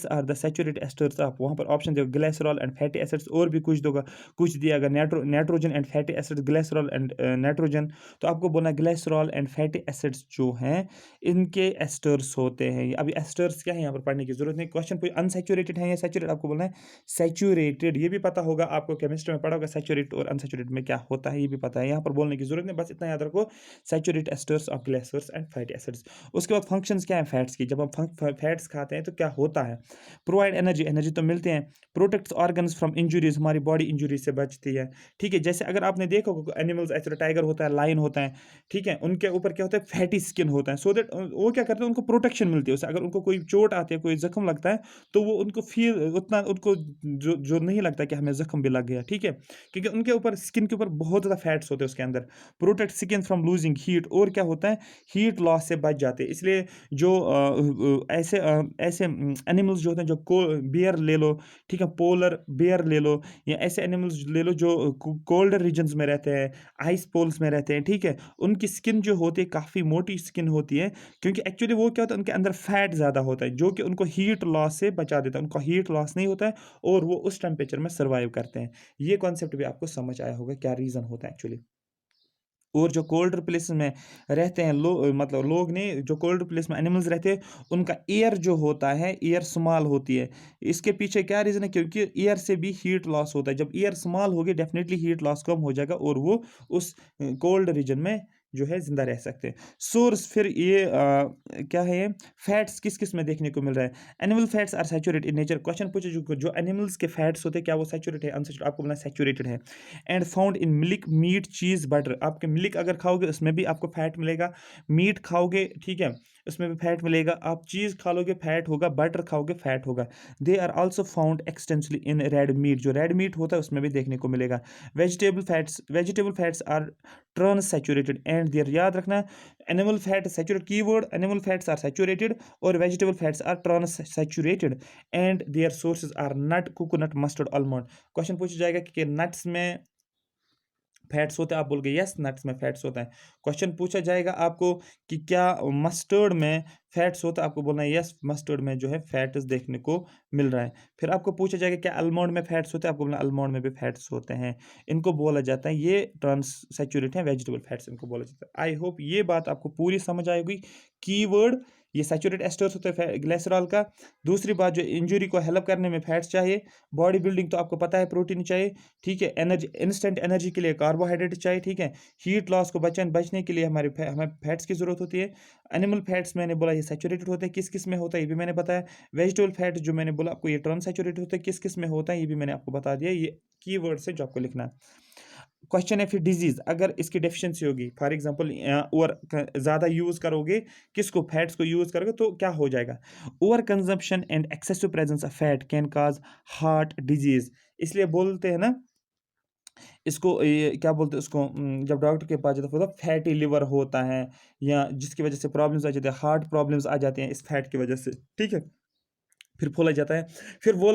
are the saturated esters, आप वहाँ पर ऑप्शन दोगे ग्लाइसरॉल एंड फैटी एसिड्स, और भी कुछ दोगा, कुछ दिया अगर nitrogen and fatty acid, glycerol and nitrogen, तो आपको बोलना ग्लाइसरॉल एंड फैटी एसिड्स जो हैं इनके एस्टर्स होते हैं। अभी एस्टर्स क्या है यहाँ पर पढ़ने की जरूरत नहीं। क्वेश्चन कोई अनसैचुरेटेड है या सैचुरेटेड, आपको बोलना है सैचुरेटेड। ये भी पता होगा आपको, केमिस्ट्री में पढ़ा होगा सैचुरेटेड और अनसैचुरेटेड में क्या होता है, ये भी पता है, यहाँ पर बोलने की जरूरत नहीं, बस इतना याद रखो, saturated asters of glycerol and fatty acids. उसके बाद फंक्शंस क्या है फैट्स की, जब हम फैट्स खाते हैं तो क्या होता है, प्रोवाइड एनर्जी, एनर्जी तो मिलते हैं, प्रोटेक्ट्स ऑर्गन्स फ्रॉम इंजुरीज, हमारी बॉडी इंजुरी से बचती है। ठीक है, जैसे अगर आपने देखा होगा एनिमल्स, ऐसे टाइगर होता है, लायन होता है, ठीक है, उनके ऊपर क्या होता है, फैटी स्किन होता है, सो दैट वो क्या करते हैं, उनको प्रोटेक्शन मिलती है उससे। अगर उनको कोई चोट आती है, कोई जख्म लगता है, तो वो उनको फील उतना उनको जो नहीं लगता कि हमें जख्म भी लग गया, ठीक है, क्योंकि उनके ऊपर स्किन के ऊपर बहुत ज़्यादा फैट्स होते हैं उसके अंदर। Protect skin from losing heat, और क्या होता है, हीट लॉस से बच जाते हैं। इसलिए जो ऐसे ऐसे एनिमल्स जो होते हैं, जो बियर ले लो, ठीक है, पोलर बियर ले लो, या ऐसे एनिमल्स ले लो जो कोल्डर रीजन्स में रहते हैं, आइस पोल्स में रहते हैं, ठीक है, उनकी स्किन जो होती है काफ़ी मोटी स्किन होती है, क्योंकि एक्चुअली वो क्या होता है, उनके अंदर फैट ज़्यादा होता है जो कि उनको हीट लॉस से बचा देता है, उनको हीट लॉस नहीं होता है और वो उस टेम्परेचर में सर्वाइव करते हैं। ये कॉन्सेप्ट भी आपको समझ आया होगा क्या रीज़न होता है एक्चुअली। और जो कोल्ड प्लेस में रहते हैं मतलब लोग ने, जो कोल्ड प्लेस में एनिमल्स रहते हैं, उनका एयर जो होता है, एयर स्मॉल होती है। इसके पीछे क्या रीज़न है, क्योंकि एयर से भी हीट लॉस होता है। जब एयर स्मॉल होगी डेफिनेटली हीट लॉस कम हो जाएगा और वो उस कोल्ड रीजन में जो है ज़िंदा रह सकते हैं। सोर्स फिर ये क्या है, ये फैट्स किस किस में देखने को मिल रहा है। Animal fats are saturated in nature, question पूछे जो एनिमल्स के फैट्स होते हैं क्या वो सैचुरेटेड है अनसैचुरेटेड, आपको बोलना सैचुरेटेड है। And found in milk, meat, cheese, butter, आपके मिल्क अगर खाओगे उसमें भी आपको फैट मिलेगा, मीट खाओगे, ठीक है, उसमें भी फैट मिलेगा, आप चीज़ खा लोगे फैट होगा, बटर खाओगे फैट होगा। They are also found extensively in red meat, जो रेड मीट होता है उसमें भी देखने को मिलेगा। Vegetable fats are trans saturated and their, याद रखना, animal fat saturated, keyword animal fats are saturated और vegetable fats are trans saturated and their sources are nut, coconut, mustard, almond. Question पूछा जाएगा कि नट्स में फैट्स होते हैं, आप बोल गए यस नट्स में फैट्स होता है। क्वेश्चन पूछा जाएगा आपको कि क्या मस्टर्ड में फैट्स होता है, आपको बोलना है यस मस्टर्ड में जो है फैट्स देखने को मिल रहा है। फिर आपको पूछा जाएगा क्या आलमंड में फैट्स होते हैं, आपको बोलना आलमंड में भी फैट्स होते हैं। इनको बोला जाता है ये ट्रांस सैचुरेट है, वेजिटेबल फैट्स इनको बोला जाता है। आई होप ये बात आपको पूरी समझ आएगी। कीवर्ड ये सैचुरेटेड एस्टर्स होते हैं ग्लिसरॉल का। दूसरी बात, जो इंजरी को हेल्प करने में फैट्स चाहिए। बॉडी बिल्डिंग तो आपको पता है प्रोटीन चाहिए, ठीक है, एनर्जी, इंस्टेंट एनर्जी के लिए कार्बोहाइड्रेट चाहिए, ठीक है, हीट लॉस को बचने के लिए हमें फैट्स की जरूरत होती है। एनिमल फैट्स मैंने बोला ये सैचुरेटेड होता है, किस किस में होता है ये भी मैंने बताया। वेजिटेबल फैट जो मैंने बोला आपको ये ट्रांस सैचुरेटेड होता है, किस किस में होता है ये भी मैंने आपको बता दिया। ये कीवर्ड्स है जो आपको लिखना है। क्वेश्चन है फिर डिजीज, अगर इसकी डेफिशिएंसी होगी, फॉर एग्जांपल और ज़्यादा यूज़ करोगे, किसको, फैट्स को यूज़ करोगे तो क्या हो जाएगा, over consumption and excessive presence of fat can cause heart disease. इसलिए बोलते हैं ना इसको, ये क्या बोलते हैं उसको, जब डॉक्टर के पास जाता है तो फैटी लिवर होता है, या जिसकी वजह से प्रॉब्लम्स आ जाती है, हार्ट प्रॉब्लम्स आ जाते हैं इस फैट की वजह से, ठीक है। फिर बोला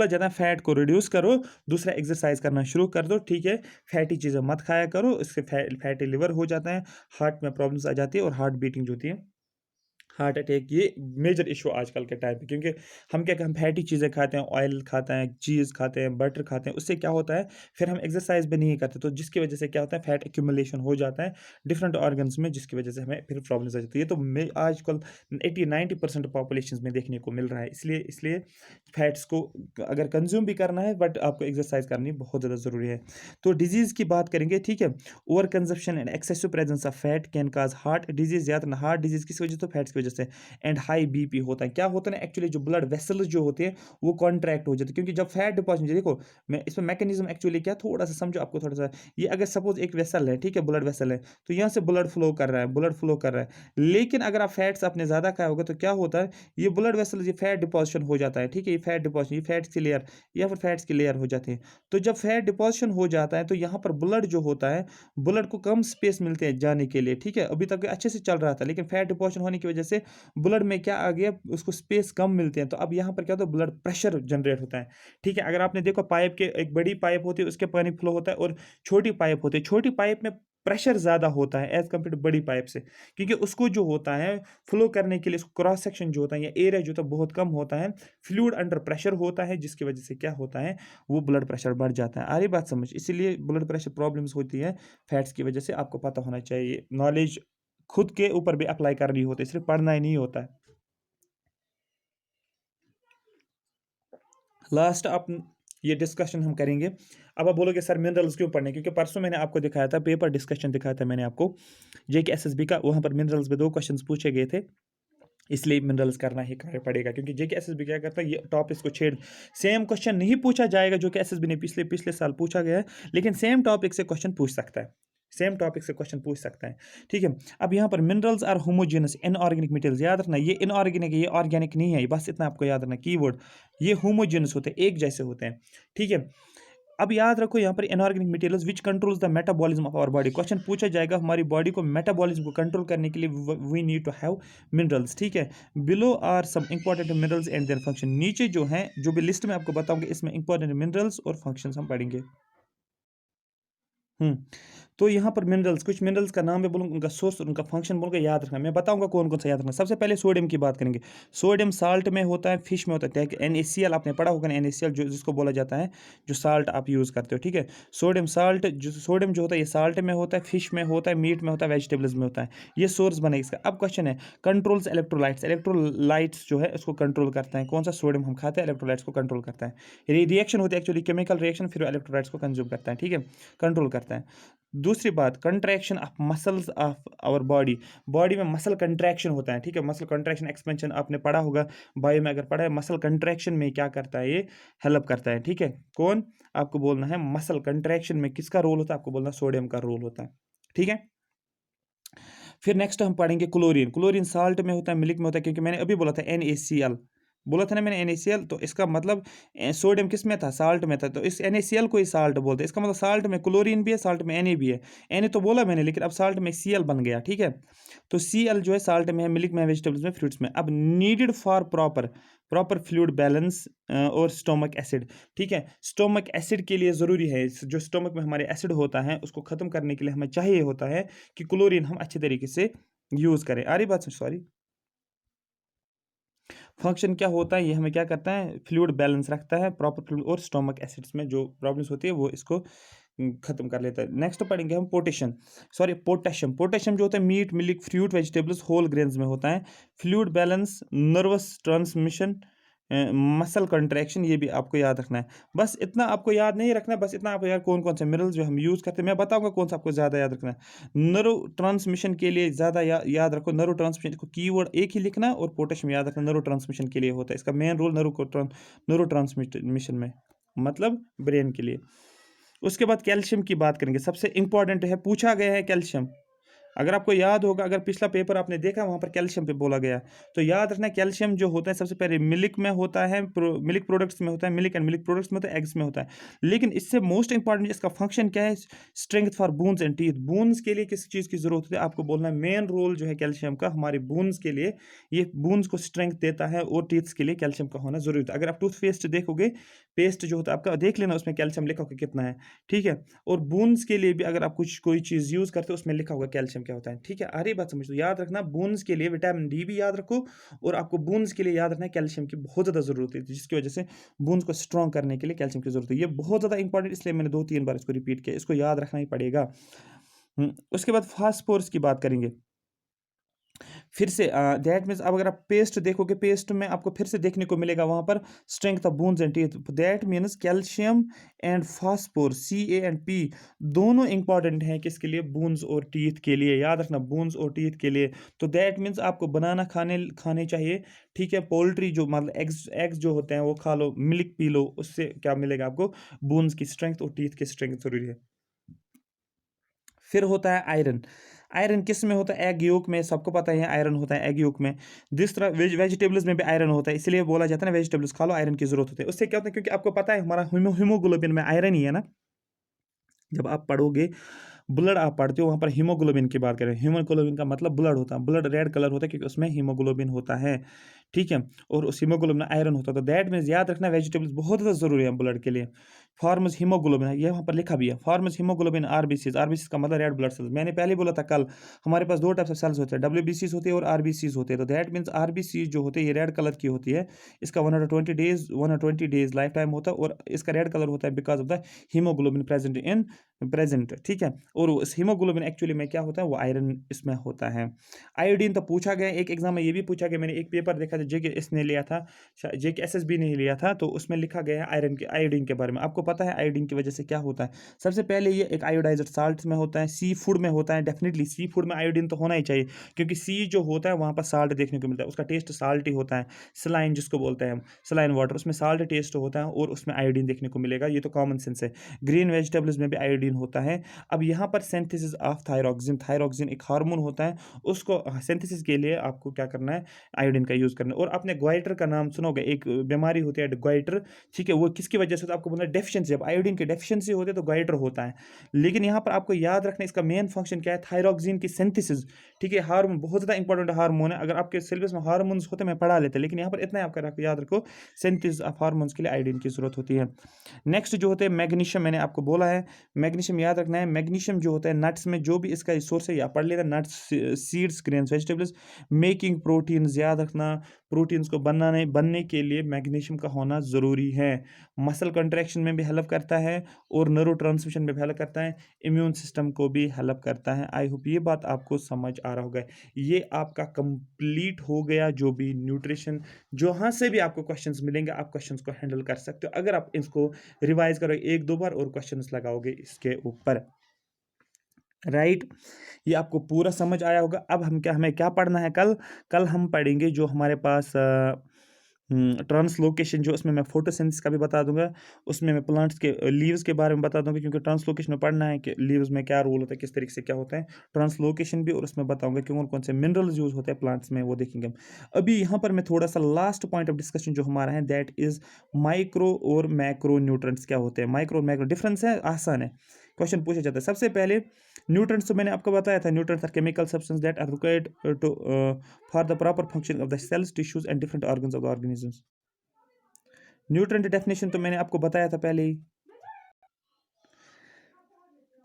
जाता है फैट को रिड्यूस करो, दूसरा एक्सरसाइज करना शुरू कर दो, ठीक है, फैटी चीज़ें मत खाया करो, इससे फैटी लिवर हो जाता है, हार्ट में प्रॉब्लम्स आ जाती है और हार्ट बीटिंग जो होती है हार्ट अटैक ये मेजर इशू आजकल के टाइम पे, क्योंकि हम फैटी चीज़ें खाते हैं, ऑयल खाते हैं, चीज़ खाते हैं, बटर खाते हैं, उससे क्या होता है फिर हम एक्सरसाइज भी नहीं करते, तो जिसकी वजह से क्या होता है फैट एक्यूमुलेशन हो जाता है डिफरेंट ऑर्गन्स में, जिसकी वजह से हमें फिर प्रॉब्लम्स आ जाती है। ये तो आजकल 80-90% पॉपुलेशन में देखने को मिल रहा है। इसलिए इसलिए फैट्स को अगर कंज्यूम भी करना है बट आपको एक्सरसाइज करनी बहुत ज़्यादा ज़रूरी है। तो डिजीज़ की बात करेंगे, ठीक है। Over consumption and excessive presence of fat can cause heart disease, या तो हार्ट डिजीज किस वजह से, तो फैट्स की वजह से। एंड हाई बीपी होता है, क्या होता है ना एक्चुअली जो ब्लड वेसल्स जो होते हैं वो कॉन्ट्रैक्ट हो जाते हैं, क्योंकि जब फैट डिपॉजिट, देखो मैं इसमें मैकेनिज्म एक्चुअली क्या थोड़ा सा समझो आपको थोड़ा सा। ये अगर सपोज एक वेसल है, ठीक है, ब्लड वेसल है, तो यहाँ से ब्लड फ्लो कर रहा है, ब्लड फ्लो कर रहा है, लेकिन अगर आप फैट्स अपने ज़्यादा खाए होगा तो क्या होता है, ये ब्लड वेसल ये फैट डिपॉजिशन हो जाता है, ठीक है, ये फैट डिपॉजिशन, ये फैट्स की लेयर या फिर फैट्स की लेयर हो जाती है। तो जब फैट डिपॉजिशन हो जाता है तो यहाँ पर ब्लड जो होता है, ब्लड को कम स्पेस मिलते हैं जाने के लिए, ठीक है, अभी तक अच्छे से चल रहा था, लेकिन फैट डिपॉजिशन होने की वजह से ब्लड में क्या आ गया, उसको स्पेस कम मिलते हैं, तो अब यहाँ पर क्या होता है ब्लड प्रेशर जनरेट होता है, ठीक है। अगर आपने देखो पाइप के, एक बड़ी पाइप होती है उसके पानी फ्लो होता है और छोटी पाइप होती है, छोटी पाइप में प्रेशर ज़्यादा होता है एज कम्पेयर टू बड़ी पाइप से, क्योंकि उसको जो होता है फ्लो करने के लिए उसको क्रॉस सेक्शन जो होता है या एरिया जो होता है बहुत कम होता है, फ्लूइड अंडर प्रेशर होता है, जिसकी वजह से क्या होता है वो ब्लड प्रेशर बढ़ जाता है। आ रही बात समझ, इसीलिए ब्लड प्रेशर प्रॉब्लम्स होती है फैट्स की वजह से, आपको पता होना चाहिए, नॉलेज खुद के ऊपर भी अप्लाई करनी होती है, सिर्फ पढ़ना ही नहीं होता है। लास्ट आप ये डिस्कशन हम करेंगे। अब आप बोलोगे सर मिनरल्स क्यों पढ़ने, क्योंकि परसों मैंने आपको दिखाया था, पेपर डिस्कशन दिखाया था मैंने आपको जेके एसएसबी का, वहाँ पर मिनरल्स पे 2 क्वेश्चंस पूछे गए थे, इसलिए मिनरल्स करना ही पड़ेगा, क्योंकि जेके एसएसबी क्या करता है ये टॉपिक्स को छेड़, सेम क्वेश्चन नहीं पूछा जाएगा जो कि एसएसबी ने पिछले पिछले साल पूछा गया है, लेकिन सेम टॉपिक से क्वेश्चन पूछ सकता है, सेम टॉपिक से क्वेश्चन पूछ सकता है, ठीक है। अब यहाँ पर minerals are homogenous inorganic materials, याद रखना ये इनऑर्गेनिक है, ये ऑर्गेनिक नहीं है, ये बस इतना आपको याद रखना कीवर्ड, ये होमोजेनस होते हैं, एक जैसे होते हैं, ठीक है। अब याद रखो यहाँ पर inorganic materials which controls the metabolism of our body, question पूछा जाएगा हमारी बॉडी को मेटाबॉलिज्म को कंट्रोल करने के लिए we need to have minerals, ठीक है। Below are some important minerals and their function, नीचे जो है जो भी लिस्ट में आपको बताऊंगा इसमें इंपॉर्टेंट मिनरल्स और फंक्शंस हम पढ़ेंगे। हम्म तो यहाँ पर मिनरल्स, कुछ मिनरल्स का नाम मैं बोलूँगा, उनका सोर्स और उनका फंक्शन बोलूँगा, याद रखना, मैं बताऊंगा कौन कौन सा याद रखना। सबसे पहले सोडियम की बात करेंगे, सोडियम साल्ट में होता है, फिश में होता है, NaCl आपने पढ़ा होगा ना, NaCl जो जिसको बोला जाता है जो साल्ट आप यूज़ करते हो, ठीक है। सोडियम साल्ट जो सोडियम जो होता है ये साल्ट में होता है, फिश में होता है, मीट में होता है, वेजिटेबल्स में होता है, ये सोर्स बनेगा इसका। अब क्वेश्चन है कंट्रोल्स इलेक्ट्रोलाइट्स, इलेक्ट्रोलाइट्स जो है उसको कंट्रोल करता है, कौन सा सोडियम हम खाते हैं इलेक्ट्रोलाइट्स को कंट्रोल करता है, रिएक्शन होती है एक्चुअली केमिकल रिएक्शन, फिर इलेक्ट्रोलाइट्स को कंज्यूम करता है, ठीक है, कंट्रोल करता है। दूसरी बात contraction of muscles of our body, body में मसल कंट्रैक्शन होता है, ठीक है, मसल कंट्रैक्शन एक्सपेंशन आपने पढ़ा होगा बायो में, अगर पढ़ा है मसल कंट्रैक्शन में क्या करता है ये हेल्प करता है, ठीक है। कौन, आपको बोलना है मसल कंट्रैक्शन में किसका रोल होता है, आपको बोलना सोडियम का रोल होता है, ठीक है। फिर नेक्स्ट हम पढ़ेंगे क्लोरीन, क्लोरीन साल्ट में होता है, मिल्क में होता है, क्योंकि मैंने अभी बोला था NaCl, बोला था ना मैंने NaCl, तो इसका मतलब सोडियम किस में था, साल्ट में था, तो इस NaCl को ही साल्ट बोलते हैं, इसका मतलब साल्ट में क्लोरीन भी है, साल्ट में Na भी है, Na तो बोला मैंने, लेकिन अब साल्ट में Cl बन गया, ठीक है। तो Cl जो है साल्ट में है, मिल्क में, वेजिटेबल्स में, फ्रूट्स में। अब needed for proper proper fluid balance और स्टोमक एसिड, ठीक है, स्टोमक एसिड के लिए ज़रूरी है, जो स्टोमक में हमारे एसिड होता है उसको ख़त्म करने के लिए हमें चाहिए होता है कि क्लोरीन हम अच्छे तरीके से यूज़ करें। आ रही बात, सॉरी, फंक्शन क्या होता है, ये हमें क्या करता है, फ्लूइड बैलेंस रखता है, प्रॉपर फ्लूइड और स्टोमक एसिड्स में जो प्रॉब्लम्स होती है वो इसको खत्म कर लेता है। नेक्स्ट पढ़ेंगे हम पोटेशियम, सॉरी पोटेशियम, पोटेशियम जो होता है meat, milk, fruit, vegetables, whole grains में होता है, fluid balance, nervous transmission, muscle contraction, ये भी आपको याद रखना है। बस इतना आपको याद नहीं रखना, बस इतना आपको यार कौन कौन से मिनरल्स जो हम यूज़ करते हैं, मैं बताऊंगा कौन सा आपको ज़्यादा याद रखना है। नर्व ट्रांसमिशन के लिए ज़्यादा याद रखो, नर्व ट्रांसमिशन को कीवर्ड एक ही लिखना, और पोटेशियम याद रखना नर्व ट्रांसमिशन के लिए होता है, इसका मेन रोल नर्व ट्रांसमिशन में, मतलब ब्रेन के लिए। उसके बाद कैल्शियम की बात करेंगे, सबसे इंपॉर्टेंट है, पूछा गया है कैल्शियम, अगर आपको याद होगा, अगर पिछला पेपर आपने देखा वहाँ पर कैल्शियम पे बोला गया, तो याद रखना कैल्शियम जो होता है सबसे पहले मिल्क में होता है, मिल्क प्रोडक्ट्स में होता है, मिल्क एंड मिल्क प्रोडक्ट्स में होता है, एग्स में होता है, लेकिन इससे मोस्ट इंपॉर्टेंट इसका फंक्शन क्या है, strength for bones and teeth, bones के लिए किस चीज़ की जरूरत होती है, आपको बोलना है मेन रोल जो है कैल्शियम का हमारे बोन्स के लिए, ये बोन्स को स्ट्रेंथ देता है, और टीथ्स के लिए कैल्शियम का होना जरूरी है। अगर आप टूथपेस्ट देखोगे, पेस्ट जो होता है आपका, देख लेना उसमें कैल्शियम लिखा होगा कितना है, ठीक है, और बोन्स के लिए भी अगर आप कुछ कोई चीज़ यूज़ करते हो उसमें लिखा होगा कैल्शियम क्या होता है, ठीक है। आ रही बात समझ, तो याद रखना बोन्स के लिए विटामिन डी भी याद रखो, और आपको बोन्स के लिए याद रखना है कैल्शियम की बहुत ज़्यादा ज़रूरत है, जिसकी वजह से बोन्स को स्ट्रॉन्ग करने के लिए कैल्शियम की ज़रूरत है। ये बहुत ज़्यादा इंपॉर्टेंट, इसलिए मैंने 2-3 बार इसको रिपीट किया, इसको याद रखना ही पड़ेगा। उसके बाद फास्फोरस की बात करेंगे। फिर से दैट मीन्स अब अगर आप पेस्ट देखोगे, पेस्ट में आपको फिर से देखने को मिलेगा वहाँ पर strength of bones and teeth, that means calcium and phosphorus, CA and P दोनों इंपॉर्टेंट हैं किसके लिए, बोन्स और टीथ के लिए, याद रखना बोन्स और टीथ के लिए। तो दैट मीन्स आपको बनाना खाने चाहिए, ठीक है। पोल्ट्री जो मतलब एग्स जो होते हैं वो खा लो, मिल्क पी लो, उससे क्या मिलेगा आपको, बोन्स की स्ट्रेंथ और टीथ की स्ट्रेंथ जरूरी है। फिर होता है आयरन। आयरन किस में होता है, एग योक में, सबको पता है आयरन होता है एग योक में। जिस तरह वेजिटेबल्स में भी आयरन होता है, इसलिए बोला जाता है ना वेजिटेबल्स खा लो, आयरन की जरूरत होती है। उससे क्या होता है, क्योंकि आपको पता है हमारा हीमोग्लोबिन में आयरन ही है ना। जब आप पढ़ोगे ब्लड, आप पढ़ते हो वहाँ पर हीमोग्लोबिन की बात करें, हीमोग्लोबिन का मतलब ब्लड होता है, ब्लड रेड कलर होता है क्योंकि उसमें हीमोग्लोबिन होता है, ठीक है। और उस हीमोग्लोबिन में आयरन होता है, तो दैट मीन्स याद रखना वेजिटेबल्स बहुत ज़्यादा जरूरी है ब्लड के लिए। फॉर्म्स हीमोग्लोबिन है, ये वहाँ पर लिखा भी है, फॉर्म्स हीमोग्लोबिन आरबीसीज, आरबीसीज का मतलब रेड ब्लड सेल्स। मैंने पहले ही बोला था कल, हमारे पास 2 टाइप्स ऑफ सेल्स होते हैं, WBCs होती है और आरबीसीज होते हैं। तो दैट मीन्स आरबीसीज जो होते हैं ये रेड कलर की होती है, इसका 120 डेज लाइफ टाइम होता है, और इसका रेड कलर होता है because of the haemoglobin present, ठीक है। और उस हीमोग्लोबिन एक्चुअली में क्या होता है, वो आयरन इसमें होता है। आयोडीन तो पूछा गया, एक एग्जाम में ये भी पूछा गया, मैंने एक पेपर देखा था जेके इसने लिया था, जेके एसएसबी ने ही लिया था, तो उसमें लिखा गया है आयोडीन के बारे में। आपको पता है आयोडीन की वजह से क्या होता है, सबसे पहले ये एक आयोडाइज्ड साल्ट में होता है, सी फूड में होता है, डेफिनेटली सी फूड में आयोडीन तो होना ही चाहिए, क्योंकि सी जो होता है वहाँ पर साल्ट देखने को मिलता है, उसका टेस्ट साल्ट ही होता है। सलाइन जिसको बोलते हैं हम, सलाइन वाटर, उसमें साल्ट टेस्ट होता है और उसमें आयोडीन देखने को मिलेगा, ये तो कॉमन सेंस है। ग्रीन वेजिटेबल्स में भी आयोडीन होता है। अब यहाँ पर सिंथेसिस ऑफ थायरॉक्सिन, थायरॉक्सिन एक हार्मोन होता है, उसको सिंथेसिस के लिए आपको क्या करना है, आयोडीन का यूज़ करना है। और आपने ग्वाइटर का नाम सुनोगे, एक बीमारी होती है ग्वाइटर, ठीक है, वो किसकी वजह से, तो आपको बोलना डेफिशिएंसी, जब आयोडीन की डेफिशिएंसी होती है तो ग्वाइटर होता है। लेकिन यहाँ पर आपको याद रखना इसका मेन फंक्शन क्या है, थायरॉक्सिन की सिंथेसिस, ठीक है। हार्मोन बहुत ज़्यादा इंपॉर्टेंट हार्मोन है, अगर आपके सिलेबस में हार्मोन्स होते मैं पढ़ा लेते, लेकिन यहाँ पर इतना आपका याद रखो, सिंथेसिस ऑफ हार्मोन्स के लिए आयोडीन की जरूरत होती है। नेक्स्ट जो होते हैं मैग्नीशियम, मैंने आपको बोला है मैग्नीशियम याद रखना है। मैग्नीशियम जो होता है नट्स में, जो भी इसका सोर्स है या पढ़ लेना, nuts, seeds, grains, vegetables, making proteins, याद रखना प्रोटीन्स को बनने के लिए मैग्नीशियम का होना ज़रूरी है। मसल कंट्रैक्शन में भी हेल्प करता है और न्यूरो ट्रांसमिशन में भी हेल्प करता है, इम्यून सिस्टम को भी हेल्प करता है। आई होप ये बात आपको समझ आ रहा होगा। ये आपका कंप्लीट हो गया जो भी न्यूट्रिशन, जहाँ से भी आपको क्वेश्चंस मिलेंगे आप क्वेश्चंस को हैंडल कर सकते हो, अगर आप इसको रिवाइज करो 1-2 बार और क्वेश्चंस लगाओगे इसके ऊपर, राइट। ये आपको पूरा समझ आया होगा। अब हमें क्या पढ़ना है कल, कल हम पढ़ेंगे जो हमारे पास ट्रांसलोकेशन, जो उसमें मैं फोटोसिंथेसिस का भी बता दूंगा, उसमें मैं प्लांट्स के लीव्स के बारे में बता दूंगा, क्योंकि ट्रांसलोकेशन में पढ़ना है कि लीव्स में क्या रोल होता है, किस तरीके से क्या होता है ट्रांसलोकेशन भी, और उसमें बताऊंगा कि कौन कौन से मिनरल्स यूज होते हैं प्लांट्स में, वो देखेंगे हम। अभी यहाँ पर मैं थोड़ा सा लास्ट पॉइंट ऑफ डिस्कशन जो हमारा है दैट इज माइक्रो और मैक्रो न्यूट्रेंट्स क्या होते हैं। माइक्रो और मैक्रो डिफरेंस है, आसान है, क्वेश्चन पूछा जाता है। सबसे पहले न्यूट्रेंट्स, तो मैंने आपको बताया था, nutrients are chemical substance that are required to for the proper function of the cells, tissues and different organs of the organisms. Nutrient definition तो मैंने आपको बताया था पहले ही,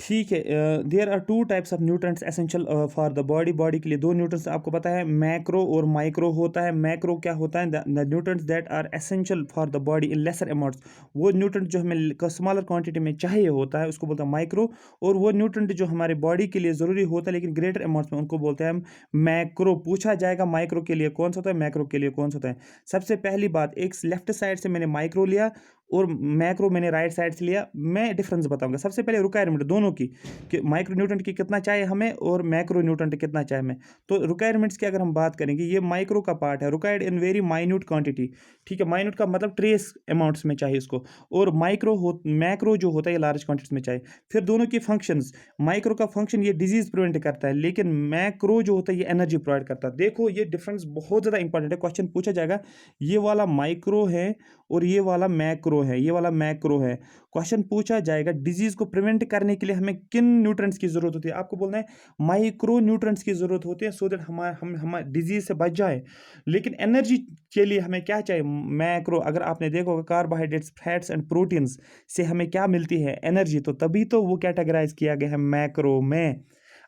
ठीक है। There are 2 types of nutrients essential for the body, body के लिए 2 न्यूट्रेंट्स आपको पता है, मैक्रो और माइक्रो होता है। मैक्रो क्या होता है, the nutrients that are essential for the body in lesser amounts, वो न्यूट्रेंट जो हमें स्मॉलर क्वांटिटी में चाहिए होता है उसको बोलते हैं माइक्रो, और वो न्यूट्रेंट जो हमारे बॉडी के लिए ज़रूरी होता है लेकिन ग्रेटर अमाउंट्स में, उनको बोलते हैं हम मैक्रो। पूछा जाएगा माइक्रो के लिए कौन सा होता है, मैक्रो के लिए कौन सा होता है। सबसे पहली बात, एक लेफ्ट साइड से मैंने माइक्रो लिया और मैक्रो मैंने राइट साइड से लिया, मैं डिफरेंस बताऊंगा। सबसे पहले रिक्वायरमेंट दोनों की, कि माइक्रो न्यूट्रेंट की कितना चाहिए हमें और मैक्रो न्यूट्रेंट कितना चाहिए हमें। तो रिक्वायरमेंट्स की अगर हम बात करेंगे, ये माइक्रो का पार्ट है, required in very minute quantity, ठीक है। माइन्यूट का मतलब ट्रेस अमाउंट्स में चाहिए इसको, और मैक्रो जो होता है ये लार्ज क्वांटिटीज में चाहिए। फिर दोनों के फंक्शंस, माइक्रो का फंक्शन ये डिजीज प्रिवेंट करता है, लेकिन मैक्रो जो होता है ये एनर्जी प्रोवाइड करता है। देखो ये डिफरेंस बहुत ज़्यादा इंपॉर्टेंट है, क्वेश्चन पूछा जाएगा, ये वाला माइक्रो है और ये वाला मैक्रो है, ये वाला मैक्रो है। क्वेश्चन पूछा जाएगा डिजीज को प्रिवेंट करने के लिए हमें किन न्यूट्रेंट्स की जरूरत होती है, आपको बोलना है माइक्रो न्यूट्रेंट्स की जरूरत होती है, सो दैट हम डिजीज से बच जाए। लेकिन एनर्जी के लिए हमें क्या चाहिए, मैक्रो। अगर आपने देखो कार्बोहाइड्रेट्स, फैट्स एंड प्रोटीन्स से हमें क्या मिलती है, एनर्जी, तो तभी तो वो कैटेगराइज किया गया है मैक्रो में।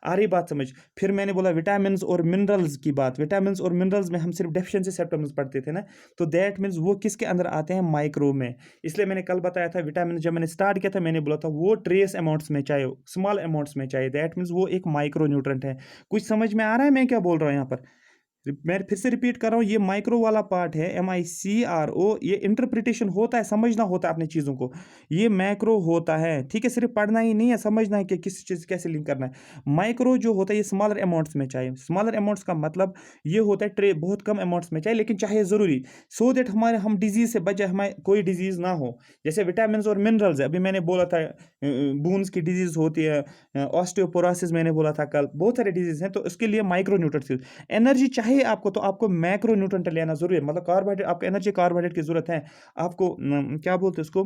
आ रही बात समझ। फिर मैंने बोला विटामिन और मिनरल्स की बात, विटामिन और मिनरल्स में हम सिर्फ डेफिशिएंसी सिम्टम्स पढ़ते थे ना, तो दैट मीन्स वो किसके अंदर आते हैं, माइक्रो में। इसलिए मैंने कल बताया था विटामिन, जब मैंने स्टार्ट किया था मैंने बोला था वो ट्रेस अमाउंट्स में चाहिए, स्मॉल अमाउंट्स में चाहिए, दैट मीन्स वो एक माइक्रो न्यूट्रेंट है। कुछ समझ में आ रहा है मैं क्या बोल रहा हूँ यहाँ पर? मैं फिर से रिपीट कर रहा हूँ, ये माइक्रो वाला पार्ट है, MICRO, ये इंटरप्रिटेशन होता है, समझना होता है अपनी चीज़ों को। ये मैक्रो होता है, ठीक है, सिर्फ पढ़ना ही नहीं है, समझना है कि किस चीज़ कैसे लिंक करना है। माइक्रो जो होता है ये स्मॉलर अमाउंट्स में चाहिए, स्मॉलर अमाउंट्स का मतलब ये होता है ट्रे बहुत कम अमाउंट्स में चाहिए, लेकिन चाहिए ज़रूरी, सो दैट हमारे हम डिजीज़ से बचे, हमें कोई डिजीज़ ना हो। जैसे विटामिन और मिनरल्स है, अभी मैंने बोला था बोन्स की डिजीज़ होती है, ऑस्टियोपोरोसिस मैंने बोला था कल, बहुत सारे डिजीज़ हैं, तो उसके लिए माइक्रो न्यूट्रिएंट्स। एनर्जी चाहिए आपको तो आपको मैक्रो न्यूट्रिएंट लेना जरूरी है, मतलब कार्बोहाइड्रेट, आपको एनर्जी कार्बोहाइड्रेट की जरूरत है, आपको क्या बोलते हैं उसको,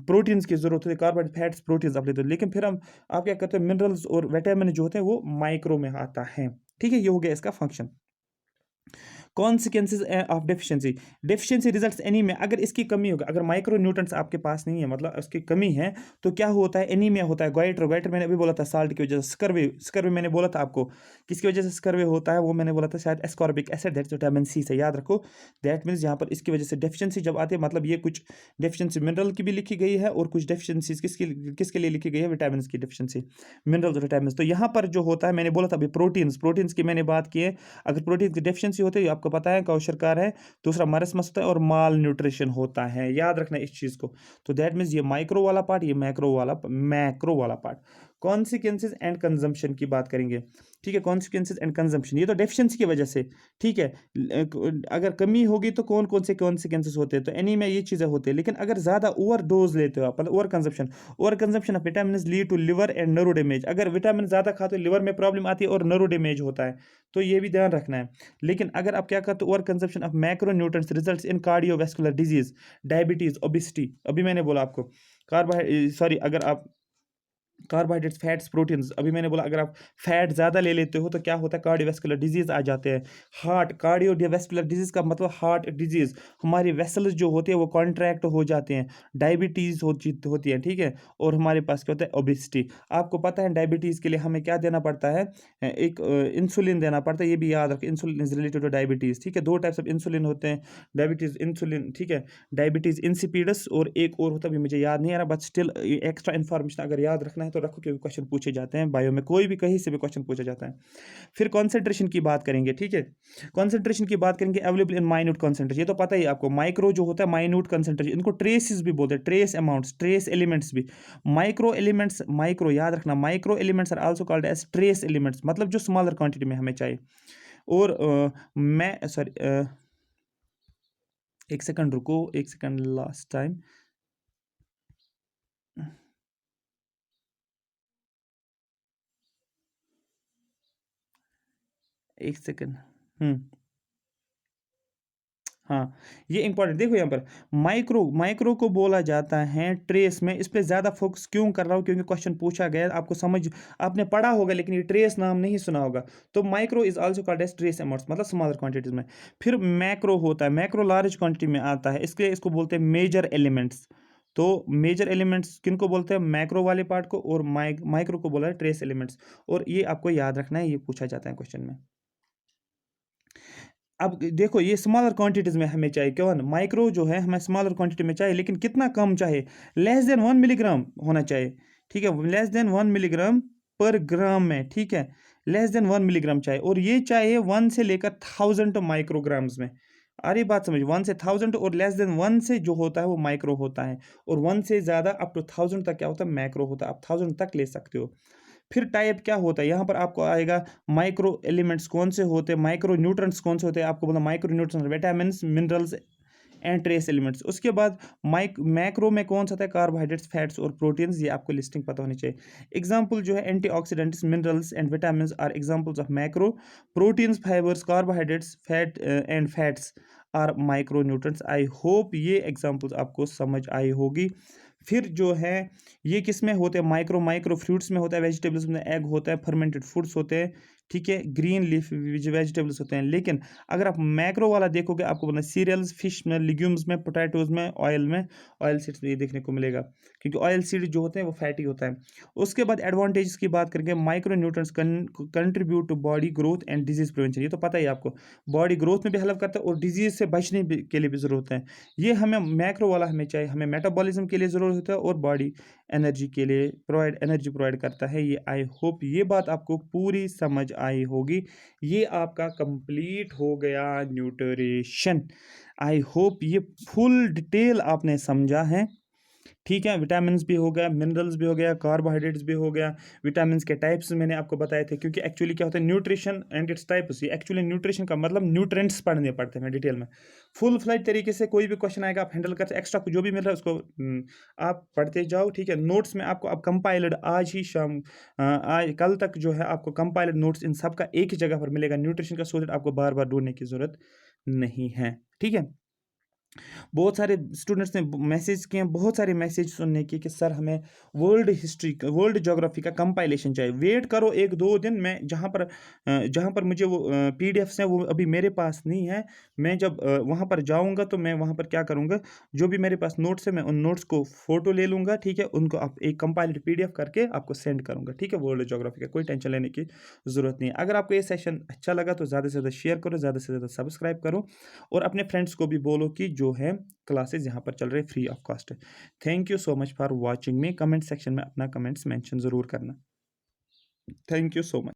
प्रोटीन्स की जरूरत है, कार्बोहाइड्रेट फैट्स प्रोटीन्स आप लेते हो, लेकिन फिर हम आप क्या करते हैं, मिनरल्स और विटामिन जो होते हैं वो माइक्रो में आता है, ठीक है, ये हो गया इसका function. Consequences of deficiency, deficiency results anaemia, अगर इसकी कमी होगी, अगर माइक्रो न्यूट्रिएंट्स आपके पास नहीं है, मतलब उसकी कमी है, तो क्या होता है, एनीमिया होता है, गोइटर, गोइटर मैंने अभी बोला था साल्ट की वजह से, स्कर्वी, स्कर्वी मैंने बोला था आपको किसकी वजह से स्कर्वी होता है, वो मैंने बोला था शायद ascorbic acid, that's vitamin C से, याद रखो। दैट मीन्स यहाँ पर इसकी वजह से डेफिशिएंसी जब आती है, मतलब ये कुछ डेफिशिएंसी मिनरल की भी लिखी गई है और कुछ डेफिशिएंसीज किसके लिए लिखी गई है, विटामिन की डेफिशिएंसी, मिनरल्स और विटामिन। तो यहाँ पर जो होता है, मैंने बोला था अभी प्रोटीन्स, प्रोटीन्स की मैंने बात की है, अगर प्रोटीन की डेफिशिएंसी होती है, आपको पता है क्वेश्चन है, दूसरा मरस्मस होता है और माल न्यूट्रिशन होता है, याद रखना इस चीज को। तो दैट मींस ये माइक्रो वाला पार्ट, ये मैक्रो वाला पार्ट। कॉन्सिक्वेंसेज एंड कंजम्पशन की बात करेंगे, ठीक है, कॉन्सिक्वेंसेज एंड कंजम्पशन, ये तो डेफिशिएंसी की वजह से, ठीक है, अगर कमी होगी तो कौन कौन से कॉन्सिक्वेंसेज होते हैं, तो एनीमिया, ये चीजें होती है, लेकिन अगर ज्यादा ओवर डोज लेते हो आप, मतलब over consumption of vitamin lead to liver and nerve damage, अगर विटामिन ज्यादा खाते हो लिवर में प्रॉब्लम आती है और नर्व डैमेज होता है, तो ये भी ध्यान रखना है। लेकिन अगर आप क्या करते हो, over consumption of macro nutrients results in cardiovascular disease, diabetes, obesity, अभी मैंने बोला आपको अगर आप कार्बोहाइड्रेट्स, फैट्स, प्रोटीन्स, अभी मैंने बोला अगर आप फैट ज़्यादा ले लेते हो तो क्या होता है, कार्डियोवैस्कुलर डिजीज़ आ जाते हैं। हार्ट, कार्डियोवैस्कुलर डिजीज़ का मतलब हार्ट डिजीज़, हमारी वेसल्स जो होती है वो कॉन्ट्रैक्ट हो जाते हैं, डायबिटीज़ होती है, ठीक है, और हमारे पास क्या होता है, ओबेसिटी। आपको पता है डायबिटीज़ के लिए हमें क्या देना पड़ता है, एक इंसुलिन देना पड़ता है, ये भी याद रखें, insulin is related two diabetes, ठीक है, दो टाइप्स ऑफ इंसुलिन होते हैं, डायबिटीज़ इंसुलिन, ठीक है, डायबिटीज़ इंसिपिडस, और एक और होता है, मुझे याद नहीं आ रहा, बट स्टिल एक्स्ट्रा इन्फॉर्मेशन अगर याद रखना है तो रखो, क्योंकि क्वेश्चन पूछे जाते हैं बायो में, कोई भी कहीं से भी क्वेश्चन पूछा जाता है। फिर कॉन्सेंट्रेशन की बात करेंगे, ठीक है, कॉन्सेंट्रेशन की बात करेंगे, अवेलेबल इन माइन्यूट कॉन्सेंट्रेशन, ये तो पता ही आपको, माइक्रो जो होता है माइन्यूट कॉन्सेंट्रेशन, इनको ट्रेसेस भी बोलते हैं, ट्रेस अमाउंट्स, ट्रेस एलिमेंट्स भी, माइक्रो एलिमेंट्स, माइक्रो याद रखना, micro elements are also called as trace elements, मतलब जो स्मॉलर क्वांटिटी में हमें चाहिए। और मैं सॉरी, एक सेकंड रुको, एक सेकंड, लास्ट टाइम, एक सेकंड। हाँ, ये इंपॉर्टेंट देखो यहाँ पर, माइक्रो, माइक्रो को बोला जाता है ट्रेस में, इस पे ज़्यादा फोकस क्यों कर रहा हूँ, क्योंकि क्वेश्चन पूछा गया, आपको समझ, आपने पढ़ा होगा लेकिन ये ट्रेस नाम नहीं सुना होगा, तो micro is also called as trace amounts, मतलब स्मॉलर क्वांटिटीज में। फिर मैक्रो होता है, मैक्रो लार्ज क्वांटिटी में आता है, इसके इसको बोलते हैं मेजर एलिमेंट्स। तो मेजर एलिमेंट्स किनको बोलते हैं, मैक्रो वाले पार्ट को, और माइक्रो को बोला है ट्रेस एलिमेंट्स, और ये आपको याद रखना है, ये पूछा जाता है क्वेश्चन में। अब देखो ये स्मॉलर क्वांटिटीज़ में हमें चाहिए, कौन, माइक्रो जो है हमें स्मॉलर क्वांटिटी में चाहिए, लेकिन कितना कम चाहिए, लेस देन 1 मिलीग्राम होना चाहिए, ठीक है, लेस देन 1 मिलीग्राम पर ग्राम में, ठीक है, लेस देन 1 मिलीग्राम चाहिए, और ये चाहिए 1 से लेकर 1000 माइक्रोग्राम्स में। अरे बात समझ, 1 से 1000, और लेस देन 1 से जो होता है वो माइक्रो होता है, और 1 से ज़्यादा अप टू 1000 तक क्या होता है, मैक्रो होता है, आप 1000 तक ले सकते हो। फिर टाइप क्या होता है, यहाँ पर आपको आएगा माइक्रो एलिमेंट्स कौन से होते हैं, माइक्रो न्यूट्रंट्स कौन से होते हैं, आपको बोला micro nutrients, vitamin, minerals and trace elements. उसके बाद मैक्रो में कौन सा था, कार्बोहाइड्रेट्स, फैट्स और प्रोटीन्स, ये आपको लिस्टिंग पता होनी चाहिए। एग्जांपल जो है antioxidants, minerals and vitamin are examples of macro, proteins, fibres, carbohydrates, fat and fats are micro nutrients. I hope ये एग्जांपल्स आपको समझ आई होगी। फिर जो है ये किस में होते हैं, माइक्रो, माइक्रो फ्रूट्स में होता है, वेजिटेबल्स में एग होता है, फर्मेंटेड फूड्स होते हैं, ठीक है, ग्रीन लीफ वेजिटेबल्स होते हैं। लेकिन अगर आप मैक्रो वाला देखोगे, आपको बोला सीरियल्स, फिश में, लिग्यूम्स में, पोटैटोज में, ऑयल सीड्स में ये देखने को मिलेगा, क्योंकि ऑयल सीड जो होते हैं वो फैटी होता है। उसके बाद एडवांटेजेस की बात करेंगे, micro nutrients contribute to body growth and disease prevention. ये तो पता ही है आपको, बॉडी ग्रोथ में भी हेल्प करता है और डिजीज से बचने के लिए भी ज़रूरत है। ये हमें मैक्रो वाला हमें चाहिए, हमें मेटाबॉलिज्म के लिए ज़रूरत होता है और बॉडी एनर्जी के लिए एनर्जी प्रोवाइड करता है। ये आई होप ये बात आपको पूरी समझ आई होगी। ये आपका कंप्लीट हो गया न्यूट्रिशन। आई होप ये फुल डिटेल आपने समझा है। ठीक है, विटामिन्स भी हो गया, मिनरल्स भी हो गया, कार्बोहाइड्रेट्स भी हो गया, विटामिन्स के टाइप्स मैंने आपको बताए थे, क्योंकि एक्चुअली क्या होता है nutrition and its types. Actually nutrition का मतलब न्यूट्रेंट्स पढ़ने पड़ते हैं डिटेल में। फुल फ्लैज तरीके से कोई भी क्वेश्चन आएगा आप हैंडल करते, एक्स्ट्रा जो भी मिल रहा है उसको आप पढ़ते जाओ। ठीक है, नोट्स में आपको अब कंपाइल्ड आज ही शाम आज कल तक जो है आपको कंपाइल्ड नोट्स इन सब का एक ही जगह पर मिलेगा न्यूट्रिशन का, सो दैट आपको बार बार ढूंढने की ज़रूरत नहीं है। ठीक है, बहुत सारे स्टूडेंट्स ने मैसेज किए, बहुत सारे मैसेज सुनने की कि सर हमें वर्ल्ड हिस्ट्री, वर्ल्ड ज्योग्राफी का कंपाइलेशन चाहिए। वेट करो 1-2 दिन, मैं जहाँ पर मुझे वो पीडीएफ्स हैं वो अभी मेरे पास नहीं है। मैं जब वहाँ पर जाऊँगा तो मैं वहाँ पर क्या करूँगा, जो भी मेरे पास नोट्स है मैं उन नोट्स को फ़ोटो ले लूँगा। ठीक है, उनको आप एक कंपाइल्ड पीडीएफ करके आपको सेंड करूँगा। ठीक है, वर्ल्ड ज्योग्राफी का कोई टेंशन लेने की ज़रूरत नहीं है। अगर आपको ये सेशन अच्छा लगा तो ज़्यादा से ज़्यादा शेयर करो, ज़्यादा से ज़्यादा सब्सक्राइब करो और अपने फ्रेंड्स को भी बोलो कि जो है क्लासेस यहाँ पर चल रहे फ्री ऑफ कॉस्ट है। Thank you so much for watching me. Comment section में अपना कमेंट्स मेंशन ज़रूर करना। Thank you so much.